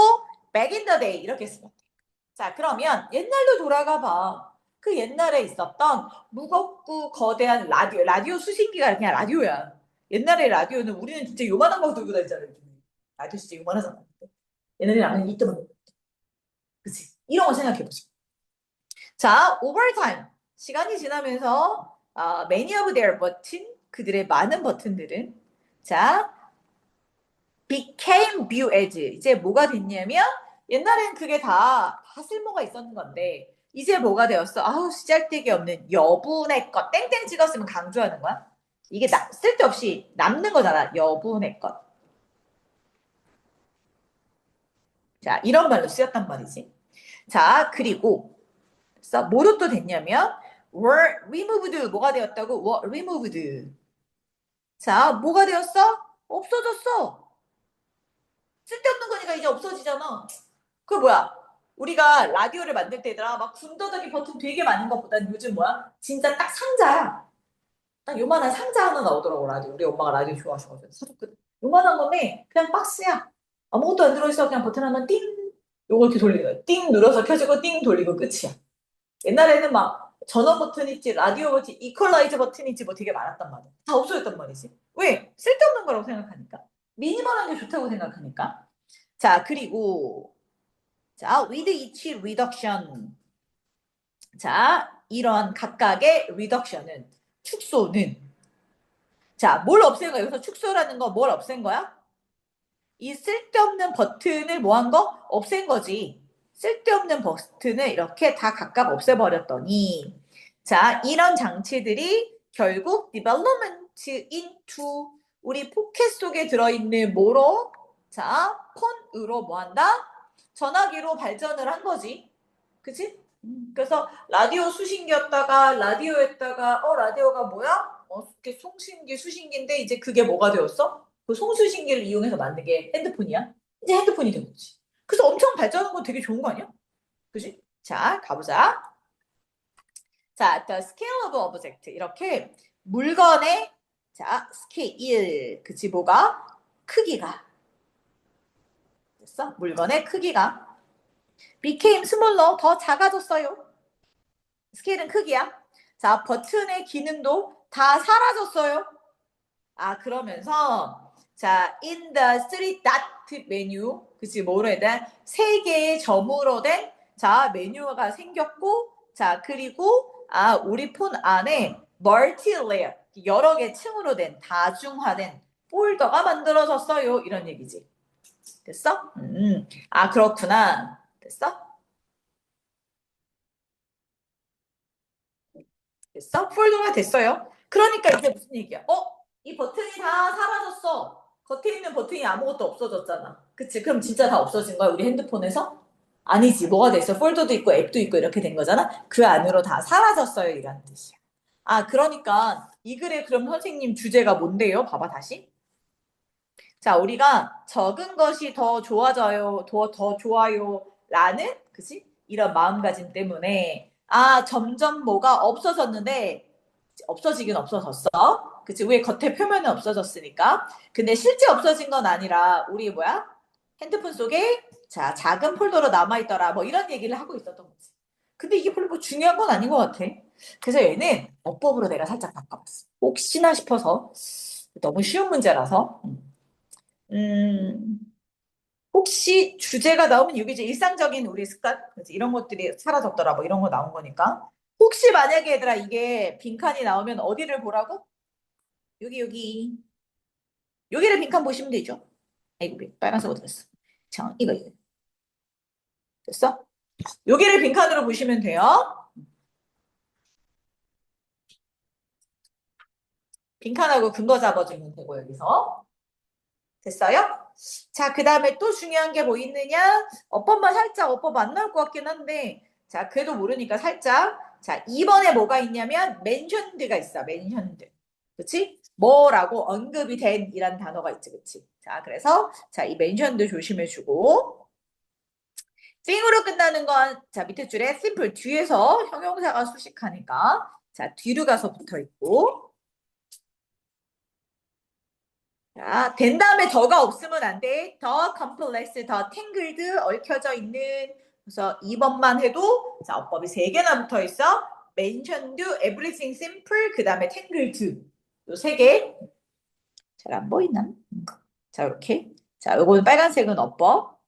back in the day 이렇게 쓰면 돼. 자, 그러면 옛날로 돌아가 봐. 그 옛날에 있었던 무겁고 거대한 라디오 수신기가 그냥 라디오야. 옛날에 라디오는 우리는 진짜 요만한 거 들고 다니잖아. 라디오 진짜 요만하잖아. 옛날에 나는 이때만 그치? 이런 거 생각해보자. 자, over time. 시간이 지나면서 many of their button, 그들의 많은 버튼들은 자, became view as. 이제 뭐가 됐냐면 옛날엔 그게 다 쓸모가 있었는 건데 이제 뭐가 되었어? 아우 쓰잘데기 없는 여분의 것 땡땡 찍었으면 강조하는 거야. 이게 쓸데없이 남는 거잖아. 여분의 것. 자, 이런 말로 쓰였단 말이지. 자, 그리고 뭐로 또 됐냐면 were removed 뭐가 되었다고? were removed. 자, 뭐가 되었어? 없어졌어. 쓸데없는 거니까 이제 없어지잖아. 그 뭐야? 우리가 라디오를 만들 때 얘들아 막 군더더기 버튼 되게 많은 것보다는 요즘 뭐야? 진짜 딱 상자야. 딱 요만한 상자 하나 나오더라고 라디오. 우리 엄마가 라디오 좋아하셔가지고 사줬거든. 요만한 건데 그냥 박스야. 아무것도 안 들어있어. 그냥 버튼 하나 띵. 요거 이렇게 돌리는 거야. 띵 눌러서 켜지고 띵 돌리고 끝이야. 옛날에는 막 전원 버튼 있지, 라디오 버튼, 이퀄라이저 버튼 있지 뭐 되게 많았단 말이야. 다 없어졌단 말이지. 왜? 쓸데없는 거라고 생각하니까. 미니멀한 게 좋다고 생각하니까. 자, 그리고 자, with each reduction. 자, 이런 각각의 reduction은, 축소는. 자, 뭘 없앤 거야? 여기서 축소라는 거 뭘 없앤 거야? 이 쓸데없는 버튼을 뭐 한 거? 없앤 거지. 쓸데없는 버튼을 이렇게 다 각각 없애버렸더니, 자, 이런 장치들이 결국 development into 우리 포켓 속에 들어있는 뭐로? 자, 폰으로 뭐 한다? 전화기로 발전을 한 거지. 그치? 그래서 라디오 수신기였다가 라디오였다가 라디오가 뭐야? 그게 송신기 수신기인데 이제 그게 뭐가 되었어? 그 송수신기를 이용해서 만든 게 핸드폰이야. 이제 핸드폰이 된 거지. 그래서 엄청 발전한 건 되게 좋은 거 아니야? 그지? 자, 가보자. 자, the scale of object. 이렇게 물건의 자, 스케일. 그치, 뭐가? 크기가. 됐어? 물건의 크기가 became smaller. 더 작아졌어요. 스케일은 크기야. 자, 버튼의 기능도 다 사라졌어요. 아, 그러면서 자, in the three dot menu, 그치, 뭐로 해야 돼? 세 개의 점으로 된 자, 메뉴가 생겼고, 자, 그리고 우리 폰 안에 멀티 레이어, 여러 개 층으로 된 다중화된 폴더가 만들어졌어요. 이런 얘기지. 됐어? 그렇구나. 됐어? 됐어? 폴더가 됐어요. 그러니까 이제 무슨 얘기야? 이 버튼이 다 사라졌어. 겉에 있는 버튼이 아무것도 없어졌잖아. 그치? 그럼 진짜 다 없어진 거야, 우리 핸드폰에서? 아니지. 뭐가 됐어? 폴더도 있고 앱도 있고 이렇게 된 거잖아. 그 안으로 다 사라졌어요. 이란 뜻이야. 그러니까 이 글의 그럼 선생님 주제가 뭔데요? 봐봐, 다시. 자, 우리가 적은 것이 더 좋아져요, 더 좋아요, 라는, 그치? 이런 마음가짐 때문에, 점점 뭐가 없어졌는데, 없어지긴 없어졌어. 그치? 왜 겉에 표면은 없어졌으니까. 근데 실제 없어진 건 아니라, 우리 뭐야? 핸드폰 속에, 자, 작은 폴더로 남아있더라. 뭐 이런 얘기를 하고 있었던 거지. 근데 이게 별로 뭐 중요한 건 아닌 것 같아. 그래서 얘는 어법으로 내가 살짝 바꿔봤어. 혹시나 싶어서. 너무 쉬운 문제라서. 음, 혹시 주제가 나오면 이게 이제 일상적인 우리 습관 이런 것들이 사라졌더라 뭐 이런 거 나온 거니까 혹시 만약에 얘들아 이게 빈칸이 나오면 어디를 보라고? 여기 여기를 빈칸 보시면 되죠. 아이고 빨간색으로 됐어. 자 이거 됐어? 여기를 빈칸으로 보시면 돼요. 빈칸하고 근거 잡아주면 되고 여기서 됐어요? 자, 그 다음에 또 중요한 게 뭐 있느냐? 어법만 살짝 어법 안 나올 것 같긴 한데, 자, 그래도 모르니까 살짝. 자, 2번에 뭐가 있냐면, mentioned가 있어, mentioned. 그치? 뭐라고 언급이 된 이란 단어가 있지, 그치? 자, 그래서, 자, 이 mentioned 조심해주고, thing으로 끝나는 건, 자, 밑에 줄에 simple 뒤에서 형용사가 수식하니까, 자, 뒤로 가서 붙어 있고, 자, 된 다음에 더가 없으면 안 돼. 더 컴플렉스, 더 탱글드, 얽혀져 있는. 그래서 2번만 해도 자, 어법이 3개나 붙어 있어. mentioned, everything simple, 그 다음에 tangled. 요 3개. 잘 안 보이나? 자, 이렇게. 자, 요거는 빨간색은 어법.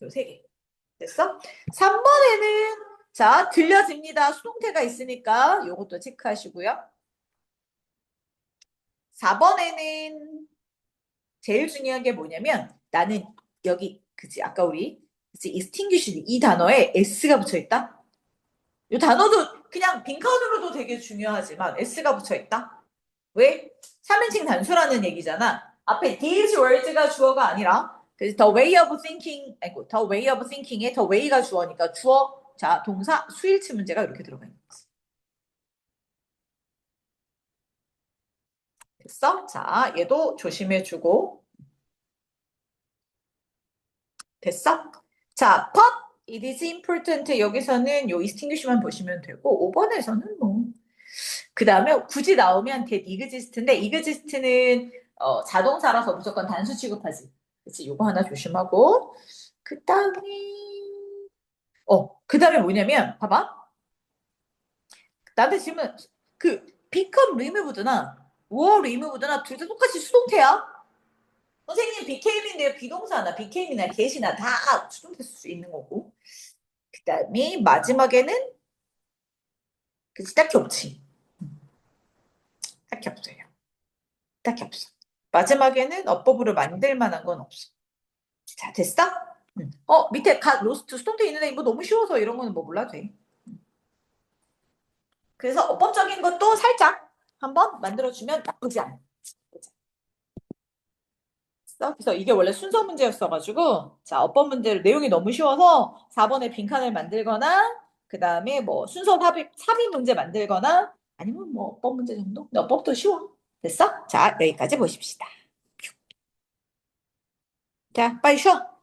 요 3개. 됐어? 3번에는 자, 들려집니다. 수동태가 있으니까 요것도 체크하시고요. 4번에는 제일 중요한 게 뭐냐면 나는 여기 그치 아까 우리 그치 extinguish 이 단어에 s가 붙어 있다. 이 단어도 그냥 빈칸으로도 되게 중요하지만 s가 붙어 있다. 왜? 3인칭 단수라는 얘기잖아. 앞에 these words가 주어가 아니라 그래서 the way of thinking 아이고 the way of thinking에 the way가 주어니까 주어 자 동사 수일치 문제가 이렇게 들어가 있는 거지. 됐어? 자 얘도 조심해주고 됐어? 자, but it is important 여기서는 요 extinguish만 보시면 되고 5번에서는 뭐 그 다음에 굳이 나오면 that exist인데 exist는 자동사라서 무조건 단수 취급하지. 그치? 요거 하나 조심하고 그 다음에 그 다음에 뭐냐면 봐봐 나한테 질문 그 become removed나 were removed나 둘 다 똑같이 수동태야. 선생님 became인데요. 비동사나 became이나 get이나 다 수동태 쓸 수 있는 거고. 그다음에 마지막에는 그치 딱히 없지. 딱히 없어요. 딱히 없어. 마지막에는 어법으로 만들 만한 건 없어. 자, 됐어? 밑에 로스트 수동태 있는데 이거 너무 쉬워서 이런 거는 뭐 몰라도 돼. 그래서 어법적인 것도 살짝 한번 만들어주면 나쁘지 않아. 그래서 이게 원래 순서 문제였어가지고, 자, 어법 문제를 내용이 너무 쉬워서 4번에 빈칸을 만들거나, 그 다음에 뭐 순서 삽입 문제 만들거나, 아니면 뭐 어법 문제 정도? 근데 어법도 쉬워. 됐어? 자, 여기까지 보십시다. 자, 빨리 쉬어.